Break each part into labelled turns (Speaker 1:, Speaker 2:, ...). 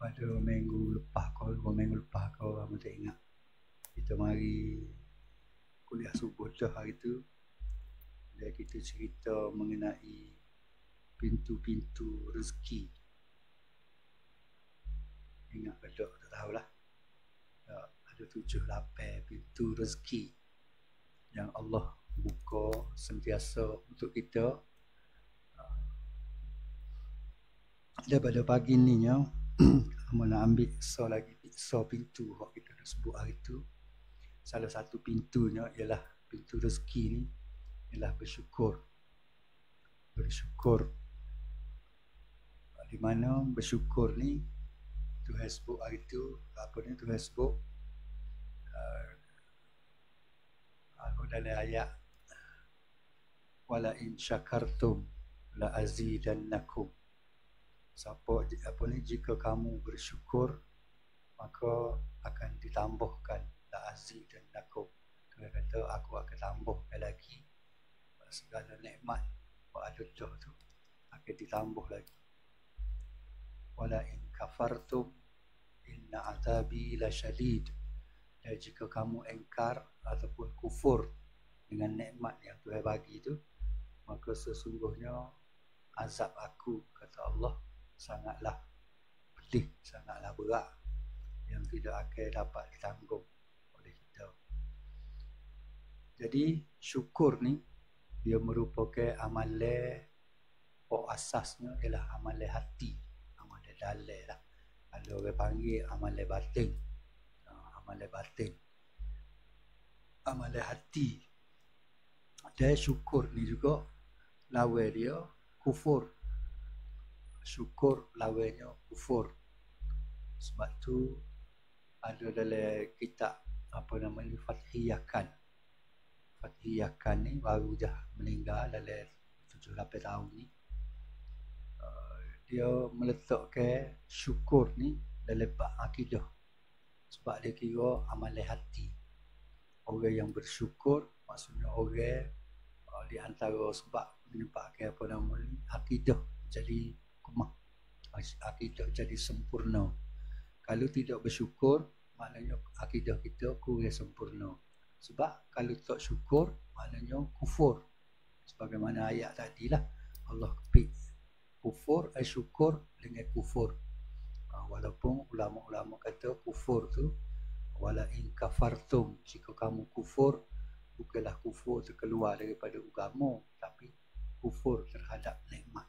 Speaker 1: pada minggu lepas kau, 2 minggu lepas kau, kamu tak ingat kita mari kuliah subuh dah hari tu, dan kita cerita mengenai pintu-pintu rezeki. Ingat ke tak? Tak tahulah. Ada 7-8 pintu rezeki yang Allah buka sentiasa untuk kita. Daripada pagi ni nya kamu nak ambil so pintu yang kita nak sebut hari tu. Salah satu pintunya ialah pintu rezeki ni ialah bersyukur. Bersyukur. Di mana bersyukur ni Tuhan sebut hari tu, apa ni Tuhan sebut dalam ayat wala in syakartum la azidannakum. Apa ni, jika kamu bersyukur maka akan ditambahkan, la azidannakum. Tuhan kata aku akan tambahkan lagi segala nikmat yang ada dah tu akan ditambah lagi. Wala in kafartum inna azabi lasyadid. Dan jika kamu engkar ataupun kufur dengan nikmat yang Tuhan bagi tu, maka sesungguhnya azab aku, kata Allah, sangatlah pedih, sangatlah berat, yang tidak akan dapat ditanggung oleh kita. Jadi syukur ni dia merupakan amalan asasnya ialah amalan hati, amalan dalam lah. Ada orang panggil amalan batin. Amalan batin, amalan hati. Dan syukur ni juga lawan dia kufur. Syukur lawannya kufur. Sebab tu ada dalam kitab apa namanya Fathiyakan. Fathiyakan ni baru dah meninggal dalam 7-8 tahun ni. Dia meletakkan syukur ni dalam bab akidah. Sebab dia kira amalan hati. Orang yang bersyukur maksudnya orang di antara sebab menyebabkan apa nama ni akidah jadi kemah, akidah jadi sempurna. Kalau tidak bersyukur maknanya akidah kita kurang sempurna. Sebab kalau tak syukur maknanya kufur. Sebagaimana ayat tadilah Allah kepik kufur, syukur dengan kufur. Walaupun ulama-ulama kata kufur tu wala in kafartum, jika kamu kufur bukanlah kufur terkeluar daripada agama, tapi kufur terhadap nikmat.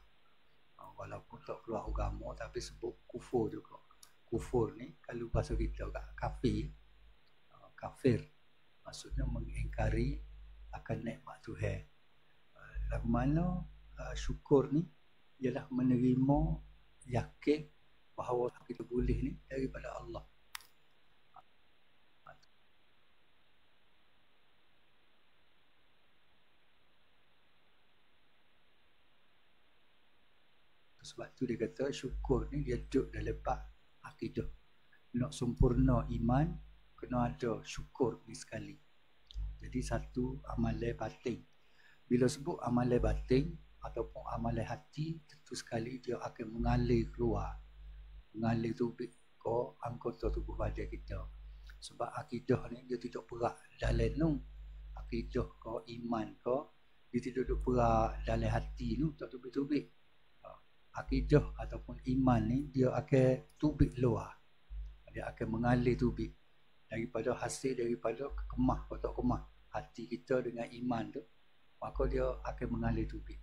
Speaker 1: Walaupun tak keluar agama tapi sebut kufur juga. Kufur ni kalau bahasa kita kafir, kafir maksudnya mengingkari akan nikmat Tuhan. Lagu mana syukur ni ialah menerima yakin bahawa kita boleh ni daripada Allah. Sebab tu dia kata syukur ni dia duduk dalam bab akidah. Nak sempurna iman kena ada syukur ni sekali. Jadi satu amalan batin. Bila sebut amalan batin ataupun amalan hati, tentu sekali dia akan mengalir keluar, mengalir tubik ke anggota tubuh badan kita. Sebab akidah ni dia tidak perak dalam nu. Akidah ke iman ke dia tidak duduk perak dalam hati nu, tak tubik-tubik. Akidah ataupun iman ni dia akan tubik luar, dia akan mengalir tubik daripada hasil daripada kemah atau kemah hati kita dengan iman tu, maka dia akan mengalir tubik.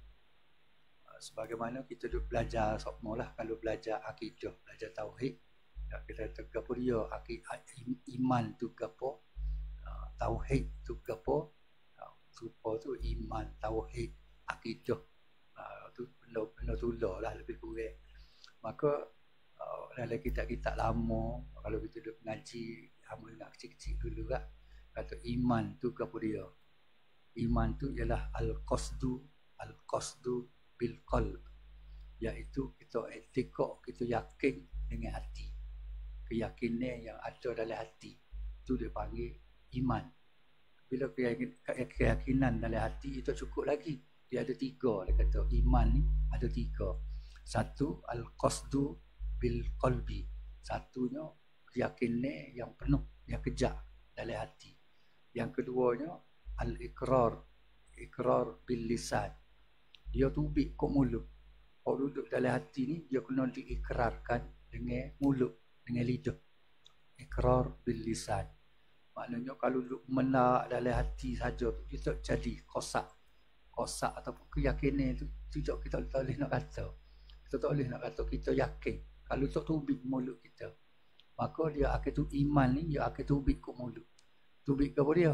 Speaker 1: Sebagaimana kita duk belajar sokmolah, kalau belajar akidah, belajar tauhid, kita gapo dia iman tu gapo, tauhid tu gapo, rupa tu iman, tauhid, akidah, tu benda tular lah lebih kurang. Maka dalam kitab-kitab lama, kalau kita duk ngaji, hamba ingat kecil-kecil dulu lah, kata iman tu gapo dia. Iman tu ialah al-qasdu bil qalb, iaitu kita i'tiqad, kita yakin dengan hati. Keyakinan yang ada dalam hati tu dia panggil iman. Bila keyakinan dalam hati itu cukup lagi. Dia ada 3, dia kata iman ni ada 3. Satu al-qasdu bil qalbi. Satunya keyakinan yang penuh, yang kejak dalam hati. Yang keduanya al-iqrar, ikrar bil lisan. Dia tubik kok mulut. Kalau duduk dalam hati ni, dia kena diikrarkan dengan mulut, dengan lidah. Ikrar bil lisan. Maknanya kalau duduk menak dalam hati saja tu, dia tak jadi kosak. Kosak ataupun keyakinan tu, tidak kita tak boleh nak kata. Kita tak boleh nak kata kita yakin. Kalau tak tubik mulut kita, maka dia akan tu iman ni, dia akan tubik ke mulut. Tubik ke apa dia?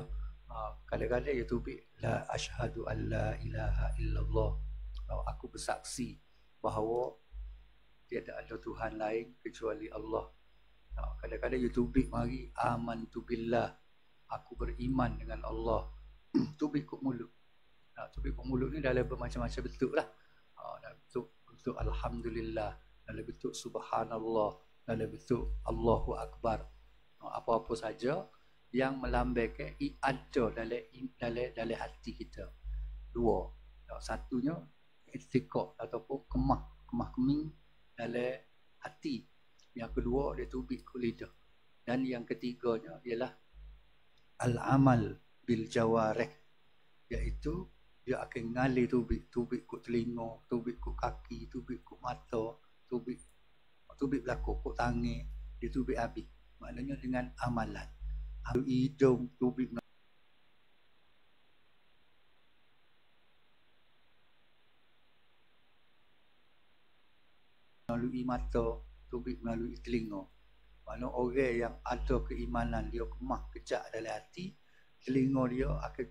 Speaker 1: Kadang-kadang dia tubik la asyhadu an la ilaha illallah. Aku bersaksi bahawa tiada ada Tuhan lain kecuali Allah. Kadang-kadang dia tubik mari amantu billah. Aku beriman dengan Allah. Tubik ke mulut. Tubik ke mulut ni dalam bermacam-macam bentuk lah. Dalam bentuk alhamdulillah, dalam bentuk subhanallah, dalam bentuk Allahu akbar. Apa-apa saja yang melambangkan ada dalam hati kita. Dua. Satunya istiqah ataupun kemah keming dalam hati. Yang kedua dia tubik ke lidah. Dan yang ketiganya ialah al-amal bil jawarih, iaitu dia akan ngalir tubik ke telinga, tubik ke kaki, tubik ke mata, tubik belakang ke tangan, dia tubik habis. Maknanya dengan amalan. Hidung tubik melalui mata, tubik melalui telinga. Mana orang yang ada keimanan, dia kemah kejak dalam hati, telinga dia akan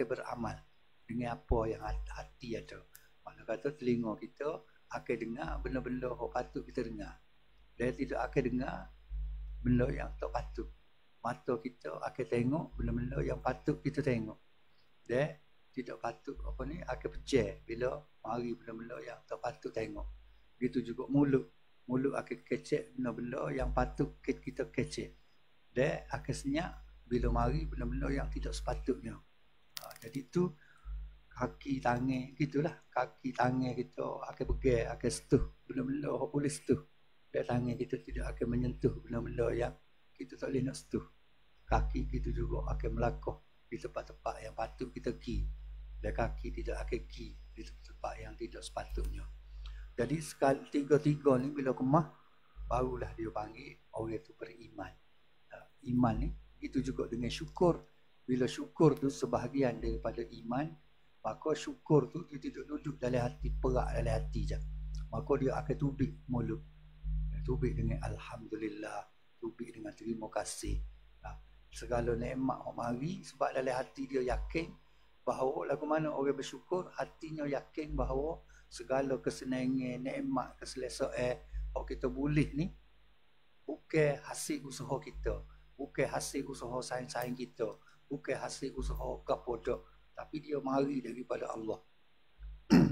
Speaker 1: beramal dengan apa yang hati ada. Mana kata telinga kita akan dengar benda-benda yang patut kita dengar. Dia tidak akan dengar benda yang tak patut. Mata kita akan tengok benda-benda yang patut kita tengok. Dia tidak patut akan pecah bila mari benda-benda yang tak patut tengok. Begitu juga mulut. Mulut akan kecek benda-benda yang patut kita kecek. Dia akan senyap bila mari benda-benda yang tidak sepatutnya. Jadi tu kaki tangan gitulah. Kaki tangan kita akan pegang, akan sentuh benda-benda yang boleh sentuh. Dan tangan kita tidak akan menyentuh benda-benda yang kita tak boleh nak sentuh. Kaki kita juga akan melangkah di tempat-tempat yang patut kita pergi. Dan kaki tidak akan pergi di tempat yang tidak sepatutnya. Jadi sekali tiga-tiga ni bila kemah, barulah dia panggil orang itu beriman. Iman ni itu juga dengan syukur. Bila syukur tu sebahagian daripada iman, maka syukur tu dia tidak duduk dalam hati, perak dalam hati je. Maka dia akan tubik mulut. Tubik dengan alhamdulillah, tubik dengan terima kasih. Segala nikmat yang mari sebab dalam hati dia yakin bahawa lagu mana orang bersyukur, hatinya yakin bahawa segala kesenangan, nikmat, keselesaan yang kita boleh ni bukan hasil usaha kita, bukan hasil usaha saing-saing kita, bukan hasil usaha kapodak, tapi dia mari daripada Allah.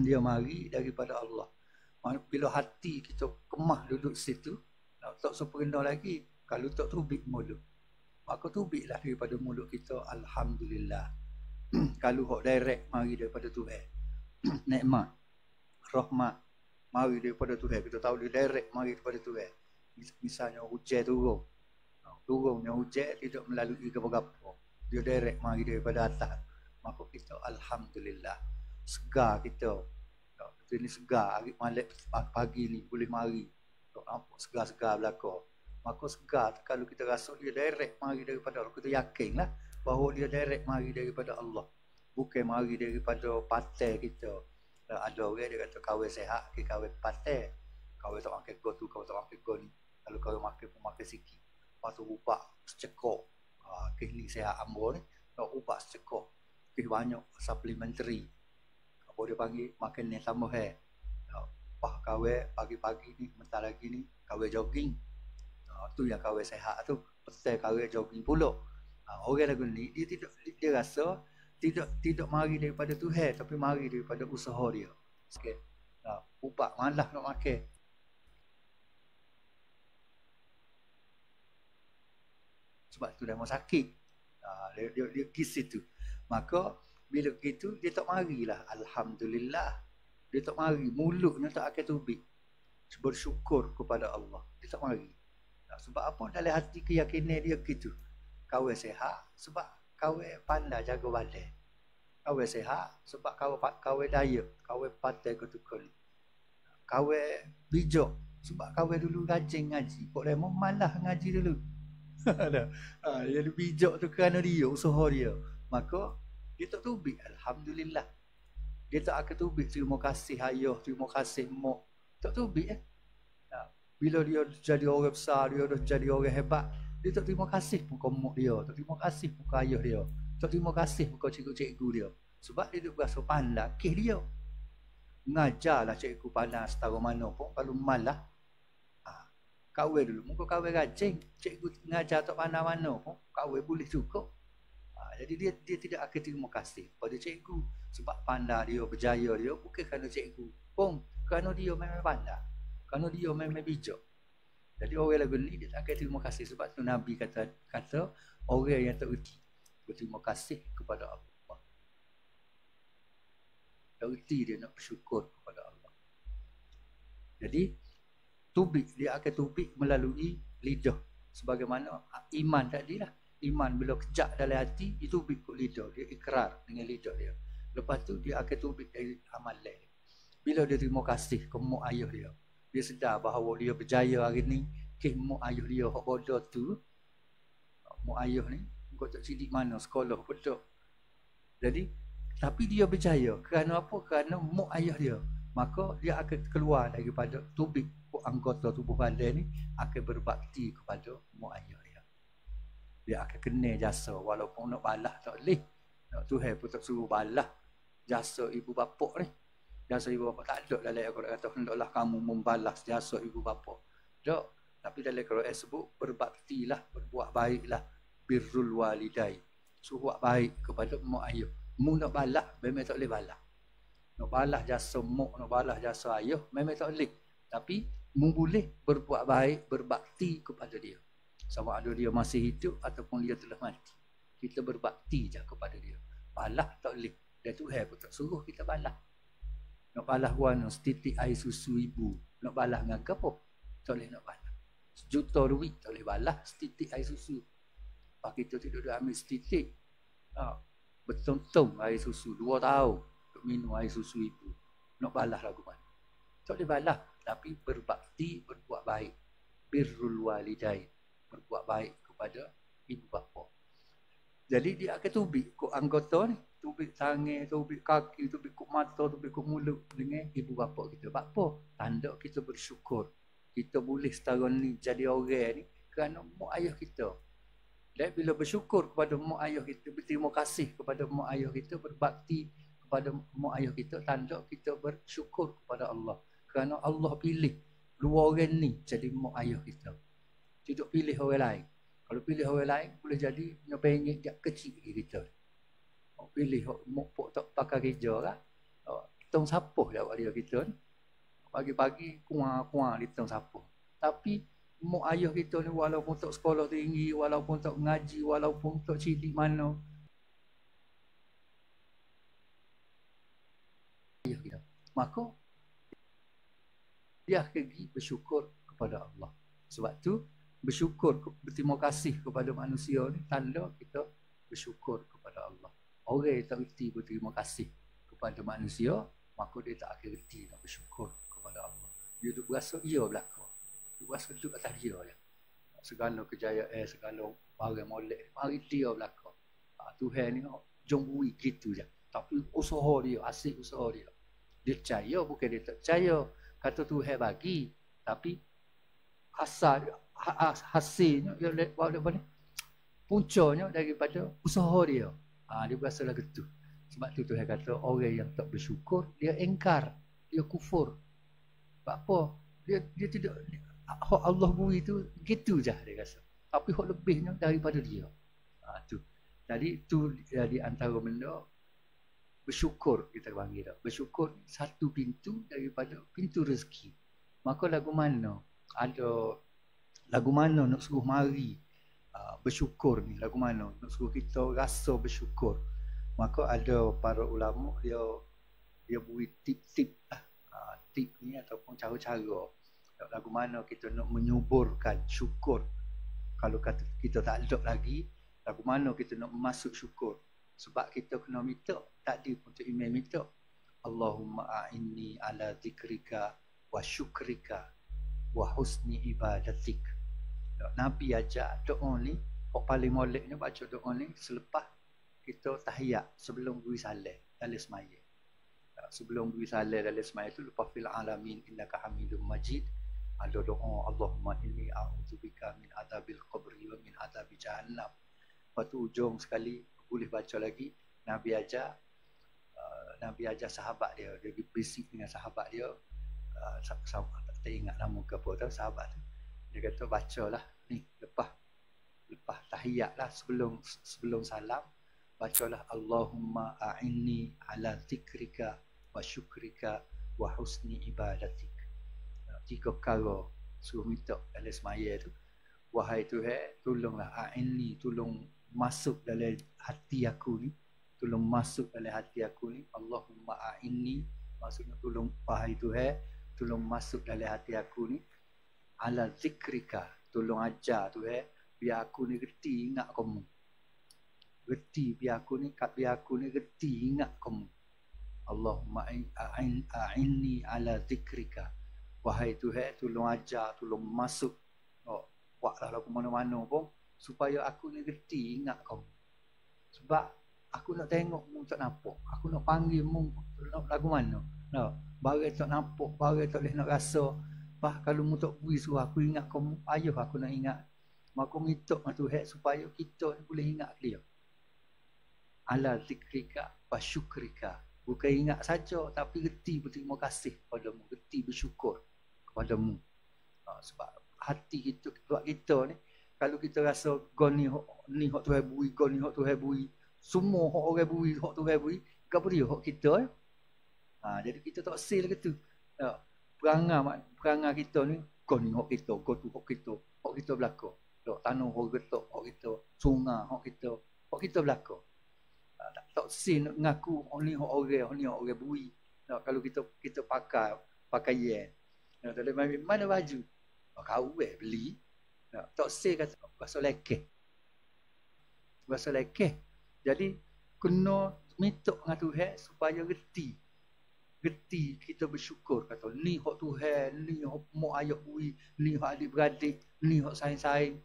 Speaker 1: Dia mari daripada Allah. Bila hati kita kemah duduk situ, tak sempurna lagi kalau tak tubik mulut. Maka tubiklah daripada mulut kita alhamdulillah. Kalau hok direct mari daripada Tuhan. Nikmat, rahmat mari daripada Tuhan. Kita tahu dia direct mari daripada Tuhan. Misalnya hujan turunnya hujan tidak melalui apa-apa. Dia direct mari daripada atas. Maka kita alhamdulillah. Segar kita. Kita ni segar, hari malam pagi ni boleh mari. Tak nampak segar-segar belakang. Maka segar kalau kita rasa dia direct mari daripada Allah. Kita yakinlah bahawa dia direct mari daripada Allah. Bukan mari daripada patai kita. Ada orang dia kata kawin sehat, kawin patai. Kawin tak makan go tu, kawin tak makan go ni. Kalau kawin makan pun makan sikit. Lepas tu ubah secekok. Kini sehat ambo ni, nak ubah secekok. Banyak supplementary. Apa dia panggil makan ni tambah Lepas kawin pagi-pagi ni, bentar lagi ni kawin jogging. Tu yang kawin sehat tu. Pasal kawin jogging pula. Orang lagu ni dia rasa tidak mari daripada Tuhan, tapi mari daripada usaha dia. Okey. Ubak malah nak makan. Sebab tu dah mau sakit. Dia pergi situ. Maka bila begitu dia tak marilah alhamdulillah. Dia tak mari, mulutnya tak akan tubik. bersyukur kepada Allah. Dia tak mari. Sebab apa? Dalam hati keyakinan dia gitu. Kawan sehat sebab kawan pandai jaga badan. Kawan sehat sebab kawan daya, kawan patai ketukul. Kawan bijak sebab kawan dulu rajin ngaji. Kok lemah malah ngaji dulu. Dia bijak tu kerana dia, usaha dia. Maka dia tak tubik. Alhamdulillah. Dia tak akan tubik terima kasih ayah, terima kasih mak. Tak tubik bila dia jadi orang besar, dia dah jadi orang hebat, dia tak terima kasih pun kau mak dia, tak terima kasih pun kau ayah dia, tak terima kasih pun kau cikgu-cikgu dia. Sebab dia duduk berasa pandai kes dia. Ngajarlah cikgu pandai setara mana pun, kalau malah kawai dulu, muka kawai rajin, cikgu ngajar tak pandai mana pun, kawai boleh cukup. Jadi dia tidak akan terima kasih pada cikgu sebab pandai dia, berjaya dia, bukan kerana cikgu pun, kerana dia memang pandai, kerana dia memang bijak. Jadi orang lagu ni dia tak akan terima kasih. Sebab tu Nabi kata orang yang tak erti berterima kasih kepada Allah, tak erti dia nak bersyukur kepada Allah. Jadi tubik, dia akan tubik melalui lidah. Sebagaimana iman tadi lah. Iman bila kejak dalam hati, dia tubik ke lidah. Dia ikrar dengan lidah dia. Lepas tu dia akan tubik dari amalan. Bila dia terima kasih ke mak ayah dia, dia sedar bahawa dia berjaya hari ni. Mak ayah dia hak bodoh tu, mak ayah ni kau tak sidik mana sekolah bodoh. Jadi tapi dia berjaya kerana apa? Kerana mak ayah dia. Maka dia akan keluar daripada tubik anggota tubuh badan ni, akan berbakti kepada mak ayah dia. Dia akan kena jasa walaupun nak balas tak boleh. Tuhan pun tak suruh balas jasa ibu bapa ni. Jasa ibu bapa tak ada dalam Al-Quran kata hendaklah kamu membalas jasa ibu bapa. Tak. Tapi dalam Al-Quran sebut berbaktilah, berbuat baiklah, birrul walidai. Suruh buat baik kepada mak ayah. Mu nak balas memang tak boleh balas. Nak balas jasa mak, nak balas jasa ayah memang tak boleh. Tapi mu boleh berbuat baik, berbakti kepada dia. Sama ada dia masih hidup ataupun dia telah mati. Kita berbakti je kepada dia. Balas tak boleh. Dan Tuhan pun tak suruh kita balas. Nak balas warna setitik air susu ibu, nak balas dengan apa? Tak boleh nak balas. Sejuta duit tak boleh balas setitik air susu. Pak kita tidak ambil setitik. Betul-betul air susu 2 tahun untuk minum air susu ibu. Nak balas lagu mana? Tak boleh balas. Tapi berbakti, berbuat baik. Birrul walidai. Berbuat baik kepada ibu bapa. Jadi dia akan tubik kok anggota ni. Tubik tangan, tubik kaki, tubik kok mata, tubik kok mulut dengan ibu bapa kita. Sebab apa? Tanda kita bersyukur. Kita boleh setara ni jadi orang ni kerana mak ayah kita. Dan bila bersyukur kepada mak ayah kita, berterima kasih kepada mak ayah kita, berbakti kepada mak ayah kita, tanda kita bersyukur kepada Allah. Kerana Allah pilih dua orang ni jadi mak ayah kita. Tidak pilih orang lain. Kalau pilih orang lain, boleh jadi nyopengit jak kecil kita. Pilih mak pok tak pakai kerja lah. Tong sapuh dah buat dia kita ni. Pagi-pagi kuang-kuang di tong sapuh. Tapi mak ayah kita ni walaupun tak sekolah tinggi, walaupun tak ngaji, walaupun tak cilik mana, ayah kita. Maka dia akan pergi bersyukur kepada Allah. Sebab tu bersyukur, berterima kasih kepada manusia ni tanda kita bersyukur kepada Allah. Orang yang tak reti berterima kasih kepada manusia, maka dia tak akan reti nak bersyukur kepada Allah. Dia duk berasa dia belaka. Dia berasa duduk atas dia je. Segala kejayaan, segala barang molek, mari dia belaka. Tuhan ni jom bui gitu je. Tapi usaha dia, asyik usaha dia. Dia percaya, bukan dia tak percaya. Kata Tuhan bagi, tapi hasilnya puncanya daripada usaha dia. Dia berasa lah gitu. Sebab tu Tuhan kata orang yang tak bersyukur, dia engkar, dia kufur. Sebab apa? Dia tidak, hak Allah beri tu gitu je dia rasa. Tapi hak lebihnya daripada dia. Tu. Jadi tu di antara benda bersyukur kita panggil dah. Bersyukur satu pintu daripada pintu rezeki. Maka lagu mana? Ada lagu mana nak suruh mari bersyukur ni? Lagu mana nak suruh kita rasa bersyukur? Maka ada para ulama dia beri tip-tip tip ni ataupun cara-cara Lagu mana kita nak menyuburkan syukur. Kalau kata kita tak ada lagi, lagu mana kita nak masuk syukur. Sebab kita kena minta, tadi untuk imam minta, Allahumma a'inni ala zikrika wa syukrika wa husni ibadatik. Nabi ajar doa ni, yang paling molek ni baca doa ni selepas kita tahiyat, sebelum beri salam dalam semaya. Sebelum beri salam dalam semaya tu, lepas fil alamin innaka hamidum majid, ada doa Allahumma inni a'udzubika min adzabil qabri wa min adzabi jahannam. Lepas tu ujung sekali boleh baca lagi. Nabi ajar sahabat dia berisik dengan sahabat dia, sahabat tak ingat nama ke apa tu sahabat tu. Dia kata bacalah ni lepas tahiyat lah, sebelum salam bacalah Allahumma a'inni ala zikrika wa syukrika wa husni ibadatik. 3 perkara suruh minta dalam semaya tu. Wahai Tuhan, tolonglah a'inni, tolong masuk dalam hati aku ni, tolong masuk dalam hati aku ni. Allahumma a'inni, maksudnya tolong, wahai Tuhan, tolong masuk dalam hati aku ni. Ala zikrika, tolong ajar Tuhan, biar aku ni reti ingat kamu. Reti, biar aku ni reti ingat kamu. Allahumma a'inni ala zikrika. Wahai Tuhan, tolong ajar, tolong masuk. Buatlah lagu mana-mana pun, supaya aku ni reti ingat kamu. Sebab aku nak tengok mu tak nampak. Aku nak panggil mu nak lagu mana. Barang tak nampak, barang tak boleh nak rasa. Kalau mu tak beri suruh aku ingat kamu, ayuh aku nak ingat. Maka minta dengan Tuhan supaya kita ni boleh ingat dia. Ala zikrika wa syukrika. Bukan ingat saja, tapi reti berterima kasih kepadamu, reti bersyukur kepadamu. Sebab hati kita, buat kita ni, kalau kita rasa gon ni hak Tuhan beri, gon ni hak Tuhan beri, semua hak orang beri, hak Tuhan beri, apa dia hak kita jadi kita tak sel ke tu. Perangai kita ni, gon ni hak kita, gon tu hak kita belaka. Tanah hak kita, hak kita, sungai hak kita belaka. Tak sel nak ngaku hak ni hak orang beri. Kalau kita pakai yen. Dalam mana baju? Kau beli. Tak say kata bahasa lekeh. Bahasa lekeh. Jadi kena minta dengan Tuhan supaya reti kita bersyukur. Kata ni hak Tuhan, ni hak mak ayah bui, ni hak adik-beradik, ni hak saing-saing.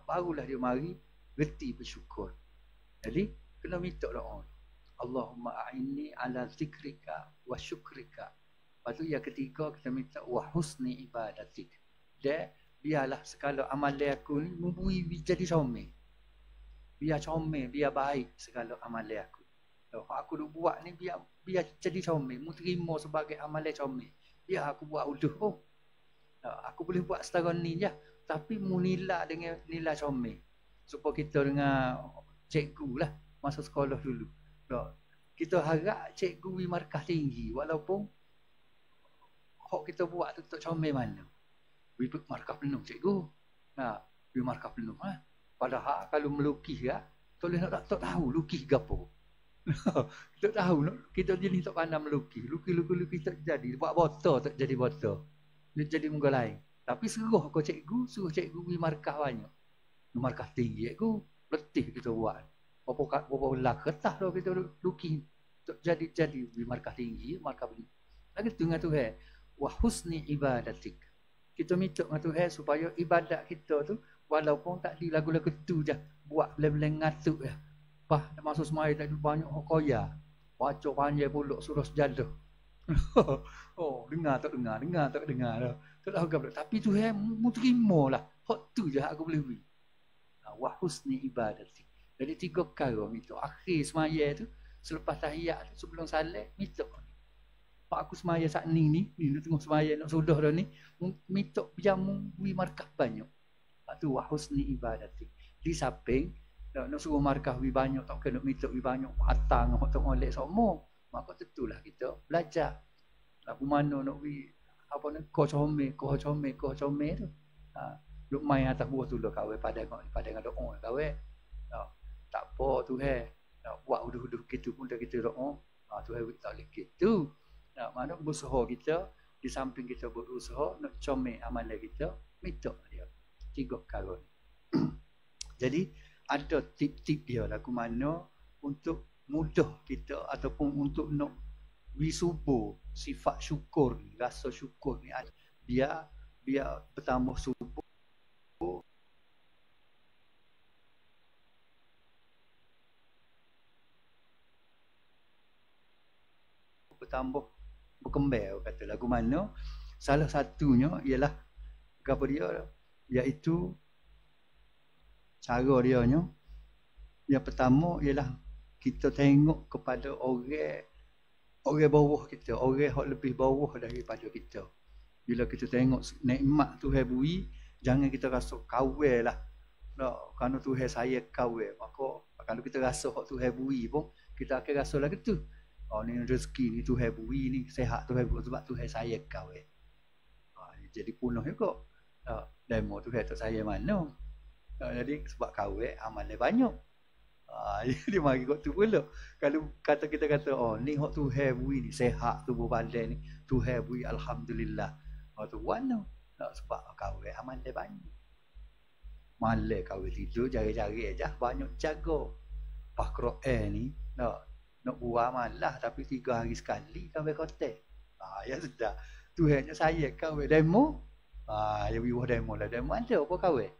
Speaker 1: Barulah dia mari reti bersyukur. Jadi kena minta doa. Allahumma a'inni ala zikrika wa syukrika. Lepas tu yang ketiga kita minta wa husni ibadatik. Dan biarlah segala amalan aku ni memberi jadi comel. Biar comel, biar baik segala amalan aku. Aku duk buat ni biar jadi comel, mu terima sebagai amalan comel. Biar aku buat uduh. Aku boleh buat setara ni je, tapi mu nilai dengan nilai comel. Supaya kita dengan cikgu lah masa sekolah dulu. Kita harap cikgu beri markah tinggi walaupun hak kita buat tu tak comel mana. Beri markah penuh cikgu. Beri markah penuh. Padahal kalau melukis toleh nak tak tahu lukis ke apa. Tak tahu kita jenis tak pandai melukis. Lukis tak jadi. Buat botol tak jadi botol. Dia jadi muka lain. Tapi suruh cikgu beri markah banyak. Markah tinggi cikgu. Letih kita buat. Berapa belah kertas kalau kita lukis. Tak jadi beri markah tinggi. Markah penuh. Lagi tu dengan Tuhan. Wa husni ibadatik. Kita minta dengan Tuhan supaya ibadat kita tu walaupun tak di lagu-lagu tu je, buat beleng-beleng ngatuk je. Masuk semaya tak ada banyak hak koya. Baca panjang pulak surah sejadah. Dengar tak dengar. Tak tahu ke apa. Tapi Tuhan mu terimalah. Hak tu je aku boleh beri. Wa husni ibadatik. Jadi 3 perkara minta. Akhir semaya tu, selepas tahiyat tu, sebelum salat minta. Aku semaya saat ni tengah semaya nak sudah dah ni, minta jamu beri markah banyak. Tu wa husni ibadatik. Di samping nak suruh markah beri banyak, tak kena minta beri banyak hatang hak tak molek semua. Maka tentulah kita belajar lagu mana nak beri apa ni ko comel tu. Duk main atas buah tu dah kawe padang doa kawe. Tak apa Tuhan. Nak buat uduh-uduh gitu pun dah kita doa. Tuhan tak boleh gitu. Mana berusaha kita di samping kita berusaha nak comel amalan kita, minta dia 3 perkara ni. Jadi ada tip-tip dia lah ke mana untuk mudah kita ataupun untuk nak subur sifat syukur ni, rasa syukur ni, biar bertambah subur, bertambah berkembang, kata lagu mana. Salah satunya ialah apa dia, iaitu cara dia nya. Yang pertama ialah kita tengok kepada orang bawah kita, orang yang lebih bawah daripada kita. Bila kita tengok nikmat Tuhan beri, jangan kita rasa kawal lah. No, kerana Tuhan saya kawal, maka kalau kita rasa hak Tuhan beri pun, kita akan rasa lagi tu. Oh, ni rezeki ni Tuhan beri ni, sehat Tuhan beri sebab Tuhan saya kawal. Jadi punah juga. Demo Tuhan tak saya mana. Jadi sebab kawal amalan banyak. Jadi mari kau tu pula. Kalau kita kata, oh ni hak Tuhan beri ni, sehat tubuh badan ni, Tuhan beri alhamdulillah. Oh tu mana? Sebab kawal amalan banyak. Malam kawal tidur jari-jari aja, banyak jaga. Pas Quran ni nak buat malah tapi 3 hari sekali kawal kotak. Ya sudah. Tuhannya saya kawal demo. Ya biwah demo lah. Demo ada apa kawal?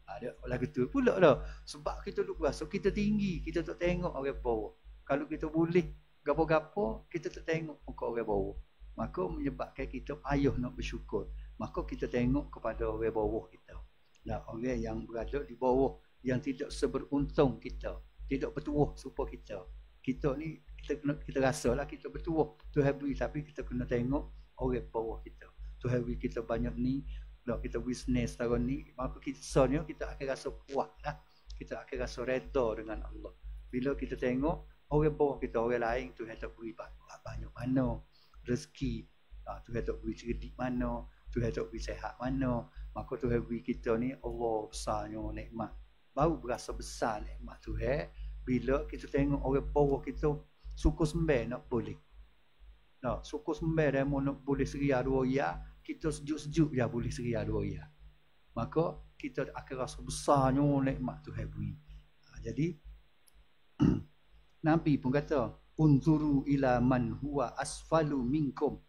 Speaker 1: Ada lagu tu pula dah. Sebab kita duk rasa kita tinggi, kita tak tengok orang bawah. Kalau kita boleh gapo-gapo, kita tak tengok muka orang bawah. Maka menyebabkan kita payah nak bersyukur. Maka kita tengok kepada orang bawah kita. Nah, orang yang berada di bawah, yang tidak seberuntung kita, tidak bertuah supaya kita. Kita ni kita rasalah kita bertuah Tuhan beri, tapi kita kena tengok orang bawah kita. Tuhan beri kita banyak ni, kalau kita bisnes tahun ni, maka kita akan rasa puas lah. Kita akan rasa reda dengan Allah. Bila kita tengok orang bawah kita, orang lain, Tuhan tak beri banyak mana rezeki, Tuhan tak beri cerdik mana, Tuhan tak beri sehat mana, maka Tuhan beri kita ni Allah besarnya nikmat. Baru berasa besar nikmat Tuhan bila kita tengok orang bawah kita suku sembah nak boleh. Suku sembah dia mau nak boleh seria 2 ya, kita sejuk-sejuk ya boleh seria 2 ya. Maka kita akan rasa besarnya nikmat Tuhan beri. Jadi Nabi pun kata, unzuru ila man huwa asfalu minkum.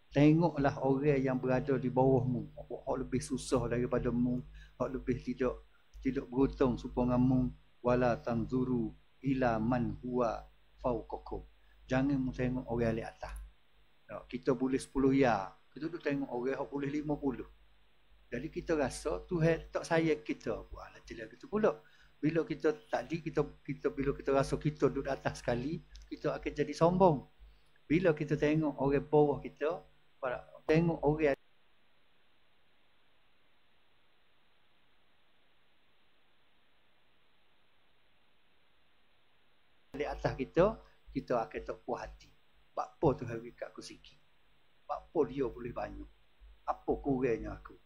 Speaker 1: Tengoklah orang yang berada di bawahmu, hak lebih susah daripadamu, hak lebih tidak beruntung supaya wala tanzuru ila man huwa fauqakum. Jangan mu tengok orang di atas. Kita boleh 10 ya, kita tu tengok orang hak boleh 50. Jadi kita rasa Tuhan tak sayang kita. Buatlah jelas gitu pula. Bila kita bila kita rasa kita duduk atas sekali, kita akan jadi sombong. Bila kita tengok orang bawah kita, tengok orang di atas kita akan tak puas hati. Apa Tuhan beri kat aku sikit? Apa dia boleh banyak? Apa kurangnya aku?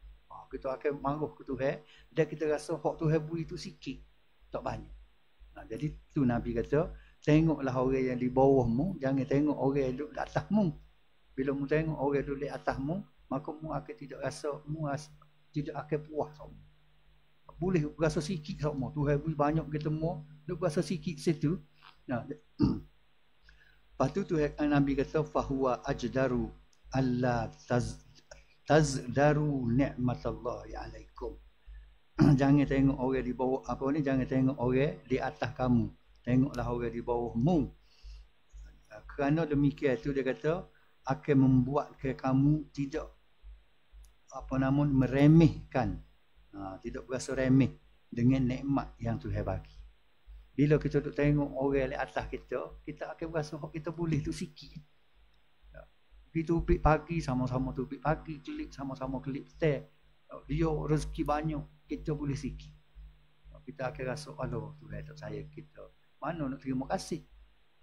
Speaker 1: Kita akan marah ke Tuhan dan kita rasa hak Tuhan beri itu sikit, tak banyak. Jadi tu Nabi kata, tengoklah orang yang di bawahmu, jangan tengok orang yang duduk di atasmu. Bila mu tengok orang duduk di atasmu, maka mu akan tidak rasa, tidak akan puas sama. Boleh rasa sikit sama. Tuhan beri banyak kita semua, duk rasa sikit situ. Lepas tu Nabi kata, fahuwa ajdaru alla tazdaru ni'matallahi alaikum. Jangan tengok orang di bawah jangan tengok orang di atas kamu. Tengoklah orang di bawahmu. Kerana demikian tu dia kata akan membuatkan kamu tidak meremehkan, tidak berasa remeh dengan nikmat yang Tuhan bagi. Bila kita duk tengok orang di atas kita akan berasa kita boleh tu sikit. Pergi tubik pagi, sama-sama tubik pagi, kelip sama-sama kelip teh. Dia rezeki banyak, kita boleh sikit. Kita akan rasa, aduh Tuhan tak sayang kita. Mana nak terima kasih?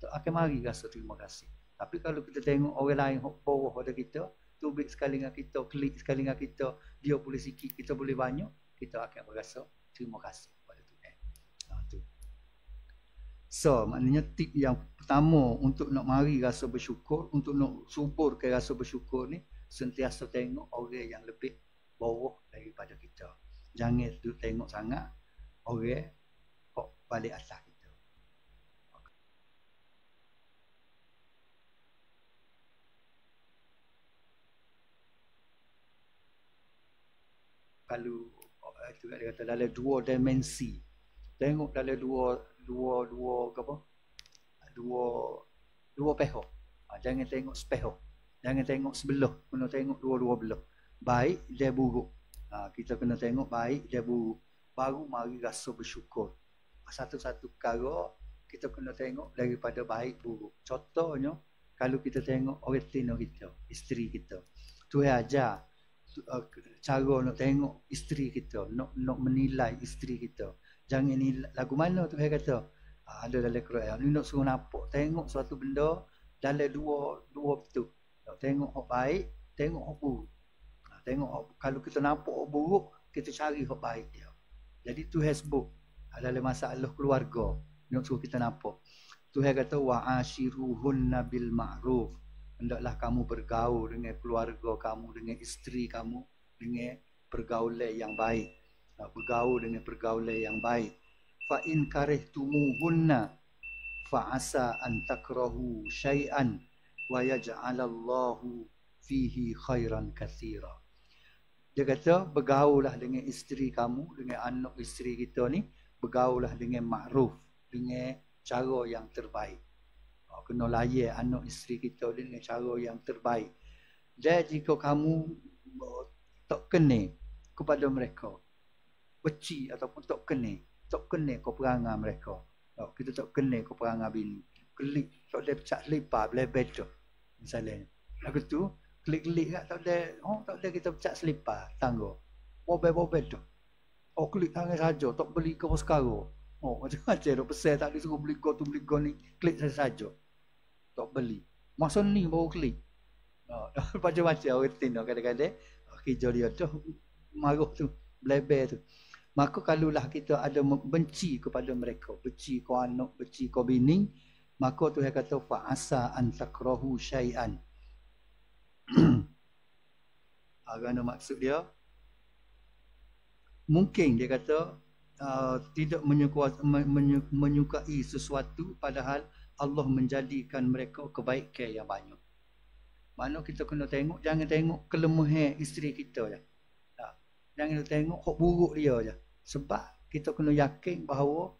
Speaker 1: Tak akan mari rasa terima kasih. Tapi kalau kita tengok orang lain bawah pada kita, tubik sekali dengan kita, kelip sekali dengan kita, dia boleh sikit, kita boleh banyak, kita akan merasa terima kasih kepada Tuhan. Tu. So, maknanya tip yang pertama untuk nak mari rasa bersyukur, untuk nak suburkan rasa bersyukur ni, sentiasa tengok orang yang lebih bawah daripada kita. Jangan tengok sangat orang kok balik atas kita. Kalau itu dia kata dalam dua dimensi, tengok dalam dua apa, dua pihak. Jangan tengok sepihak, jangan tengok sebelah, kena tengok dua-dua belah, baik dia buruk. Kita kena tengok baik dia buruk, baru mari rasa bersyukur. Satu-satu perkara kita kena tengok daripada baik buruk. Contohnya kalau kita tengok orang tino kita, isteri kita, tu ajar cara nak tengok isteri kita, nak menilai isteri kita. Jangan nilai lagu mana tu saya kata. Ada dalam Quran ni nak suruh nampak, tengok suatu benda dalam dua betul. Tengok hak baik, tengok hak buruk. Tengok kalau kita nampak hak buruk, kita cari hak baik dia. Jadi tu sebut dalam masalah keluarga, nak suruh kita nampak. Tuhan kata wa'ashiruhunna bil ma'ruf. Hendaklah kamu bergaul dengan keluarga kamu, dengan isteri kamu, dengan pergaulan yang baik. Bergaul dengan pergaulan yang baik. Fa in karihtumuhunna fa asa an takrahu syai'an wa yaj'alallahu fihi khairan katsira. Dia kata bergaullah dengan isteri kamu, dengan anak isteri kita ni, bergaullah dengan makruf, dengan cara yang terbaik. Kena layan anak isteri kita dengan cara yang terbaik. Dan jika kamu tak kena kepada mereka, benci ataupun tak kena ke perangai mereka, kita tak kena ke perangai bini, klik tak ada pecah selipar boleh betul misalnya. Lagu tu klik-klik tak ada kita pecah selipar tangga bobel tu. Klik tangan saja, tak beli ke sekarang. Macam-macam dok pesan tak disuruh beli go tu beli go ni, klik saja. Tak beli. Masa ni baru klik. Macam-macam orang tino kadang-kadang kerja dia tu marah tu, belebel tu. Maka kalaulah kita ada benci kepada mereka, benci ke anak, benci ke bini, maka Tuhan kata fa asa an takrahu syai'an. Apa maksud dia? Mungkin dia kata tidak menyukai sesuatu padahal Allah menjadikan mereka kebaikan yang banyak. Mana kita kena tengok, jangan tengok kelemahan isteri kita je. Jangan tengok hak buruk dia je. Sebab kita kena yakin bahawa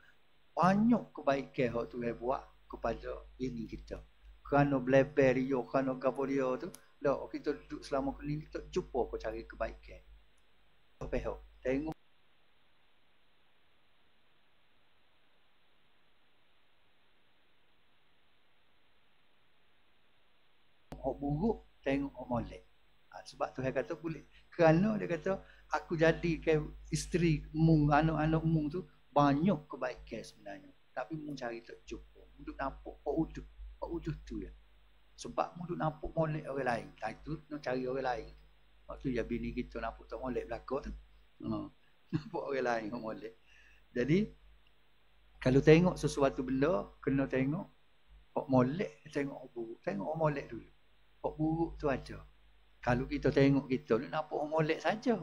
Speaker 1: banyak kebaikan hak Tuhan buat kepada bini kita. Kerana belebel dia, kerana gapo dia tu, dah kita duduk selama ni tak jumpa apa cari kebaikan. Tengok hak buruk, tengok hak molek. Sebab Tuhan kata boleh. Kerana dia kata aku jadikan isteri mung, anak-anak mung tu banyak kebaikan sebenarnya. Tapi mung cari tak jumpa. Mung nampak hak wujud tu ya. Sebab mung nampak molek orang lain. Itu nak cari orang lain. Waktu ya bini kita nampak tak molek belaka tu. Nampak orang lain hak molek. Jadi kalau tengok sesuatu benda, kena tengok hak molek, tengok hak buruk. Tengok hak molek dulu. Hak buruk tu aja. Kalau kita tengok kita nak nampak hak molek saja.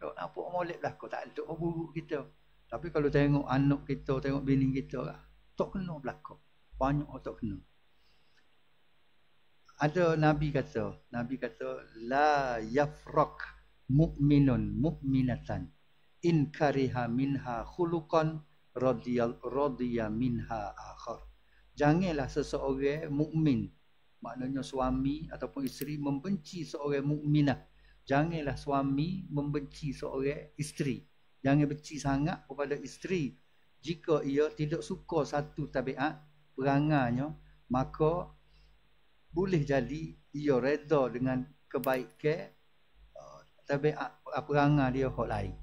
Speaker 1: Tak nampak hak molek belaka, tak ada hak buruk kita. Tapi kalau tengok anak kita, tengok bini kita, tak kena belaka. Banyak hak tak kena. Ada Nabi kata la yafraq mu'minun mu'minatan in kariha minha khuluqan radiya minha akhar. Janganlah seseorang mukmin, maknanya suami ataupun isteri membenci seorang mukminah. Janganlah suami membenci seorang isteri. Jangan benci sangat kepada isteri. Jika ia tidak suka satu tabiat perangainya, maka boleh jadi ia reda dengan kebaikan tabiat perangai dia hak lain.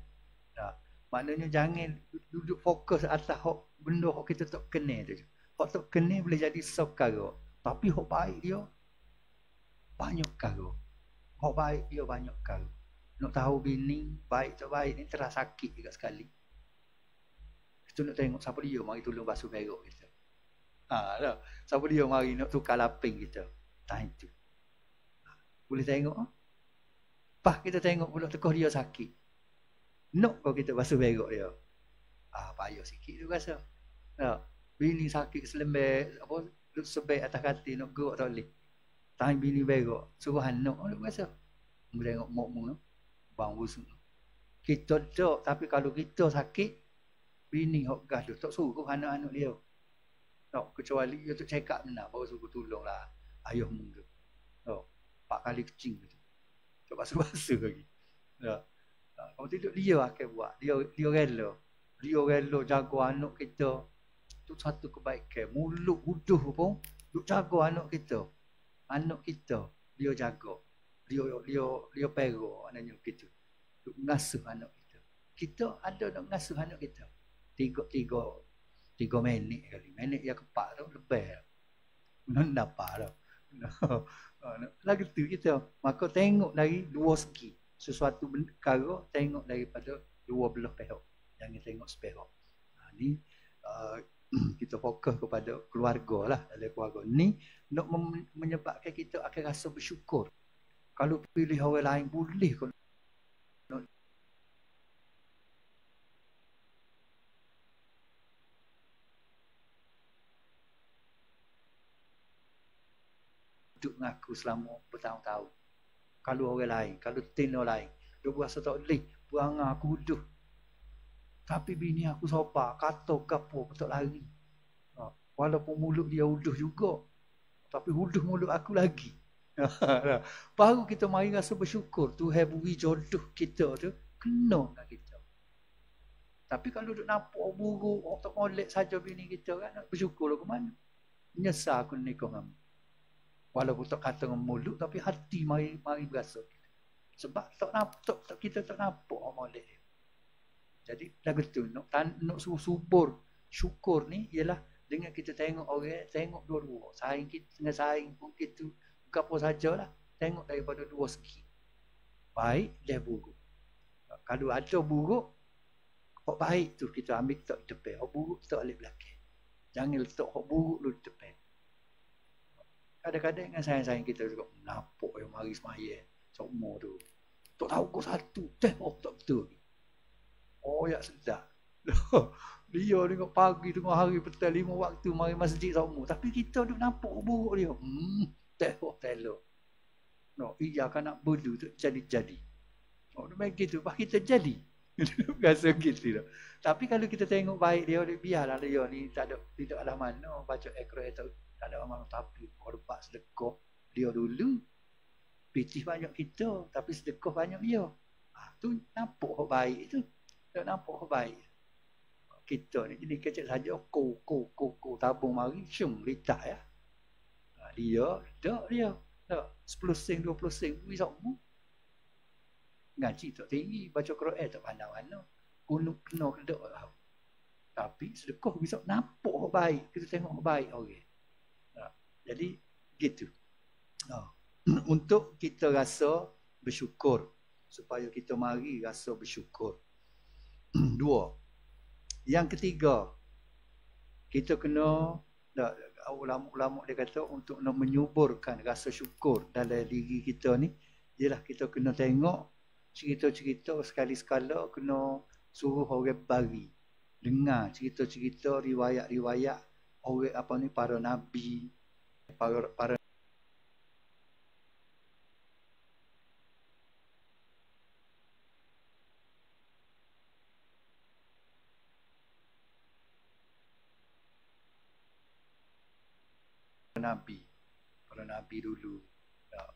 Speaker 1: Maknanya jangan duduk fokus atas benda hak kita tak kenal tu. Hak tak kenal boleh jadi sekara. Tapi hak baik dia banyak kali. Hak baik dia banyak kali. Nak tahu bini baik tak baik ni terasa sakit juga sekali. Kita nak tengok siapa dia mari tolong basuh berak kita. Dah. Siapa dia mari nak tukar laping kita. Tak itu. Boleh tengok Pas kita tengok pula tekoh dia sakit. Nok kau kita basuh berok dia. Payah sikit tu rasa. Bini sakit selembek apa sebek atas katil nak gerak tak boleh. Tangan bini berok, suruh anak nak rasa. Mula tengok mok-mok tu, bang busuk tu. Kita tak, tapi kalau kita sakit, bini hok gas tu, tak suruh anak-anak dia. Tak, kecuali dia tu check up benar, baru suruh tolonglah ayahmu tu. Tak, 4 kali kecing tu. Tak basuh-basuh lagi. Tak. Kalau tidak dia akan buat, dia rela. Dia rela jaga anak kita. Tu satu kebaikan. Mulut uduh pun duk jaga anak kita. Anak kita dia jaga. Dia pegang maknanya gitu. Duk ngasuh anak kita. Kita ada nak ngasuh anak kita. 3 minit kali. Minit yang keempat tu lebih. Nak dapat dah. Lagu tu kita. Maka tengok dari 2 segi. Sesuatu perkara tengok daripada 2 belah pihak. Jangan tengok sepihak. Ni kita fokus kepada keluarga lah. Dalam keluarga ni nak menyebabkan kita akan rasa bersyukur. Kalau pilih orang lain boleh kalau duduk dengan aku selama bertahun-tahun. Kalau orang lain, kalau tina lain, dia berasa tak boleh, perangai aku uduh. Tapi bini aku sopan, kata gapo betul lari. Walaupun mulut dia uduh juga, tapi uduh mulut aku lagi. Baru kita mari rasa bersyukur Tuhan beri jodoh kita tu kena dengan kita. Tapi kalau duk nampak buruk, tak molek saja bini kita kan, nak bersyukur ke mana? Menyesal aku nikah dengan kamu. Walaupun tak kata dengan mulut, tapi hati mari berasa. Sebab kita tak nampak molek dia. Jadi lagu tu nak subur syukur ni ialah dengan kita tengok orang, tengok dua-dua. Saing kita dengan saing pun kita apa sajalah, tengok daripada 2 segi. Baik dan buruk. Kalau ada buruk, hak baik tu kita ambil letak depan, hak buruk kita balik belakang. Jangan letak hak buruk lu depan. Kadang-kadang dengan sayang-sayang kita juga nampak yang mari semaya semua tu. Tak tahu kau satu, tak betul. Oh ya sedap. Dia tengok pagi, tengok hari, petang 5 waktu mari masjid semua. Tapi kita duk nampak buruk dia. Telok. No, iya kan nak bodoh tu jadi. Oh, begitu, bah kita jadi. Rasa gitu. Tapi kalau kita tengok baik dia biarlah dia ni tidak ada mana baca Al-Quran tak ada mana, tapi korban sedekah dia dulu. Pitih banyak kita, tapi sedekah banyak dia. Tu nampak baik tu. Tak nampak baik. Kita ni jadi kecil saja ko tabung mari syum litah ya. Dia tak 10 sen 20 sen beri semua. Ngaji tak tinggi, baca Quran tak pandang-pandang. Kunuk kena kedak lah. Tapi sedekah bisa nampak baik, kita tengok baik orang. Jadi gitu. Untuk kita rasa bersyukur, supaya kita mari rasa bersyukur. 2. Yang ketiga, kita kena ulama-ulama dia kata untuk nak menyuburkan rasa syukur dalam diri kita ni, ialah kita kena tengok cerita-cerita sekali-sekala, kena suruh orang bagi dengar cerita-cerita riwayat-riwayat orang apa ni, para nabi, para nabi dulu.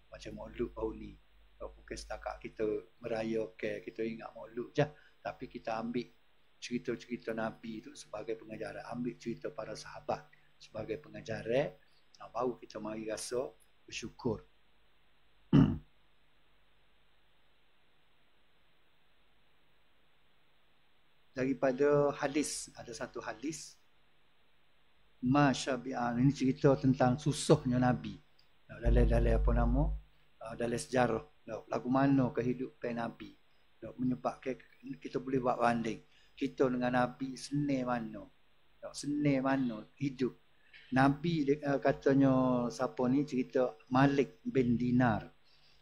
Speaker 1: Macam maulud baru ni, bukan setakat kita merayakan, kita ingat maulud je, tapi kita ambil cerita-cerita nabi tu sebagai pengajaran, ambil cerita para sahabat sebagai pengajaran, baru kita mari rasa bersyukur. Daripada hadis, ada satu hadis Masyabi'an, ini cerita tentang susahnya Nabi. Dalam apa nama, dalam sejarah, lagu mana kehidupan Nabi, menyebabkan kita boleh buat banding kita dengan Nabi, senang mana hidup Nabi. Katanya siapa ni, cerita Malik bin Dinar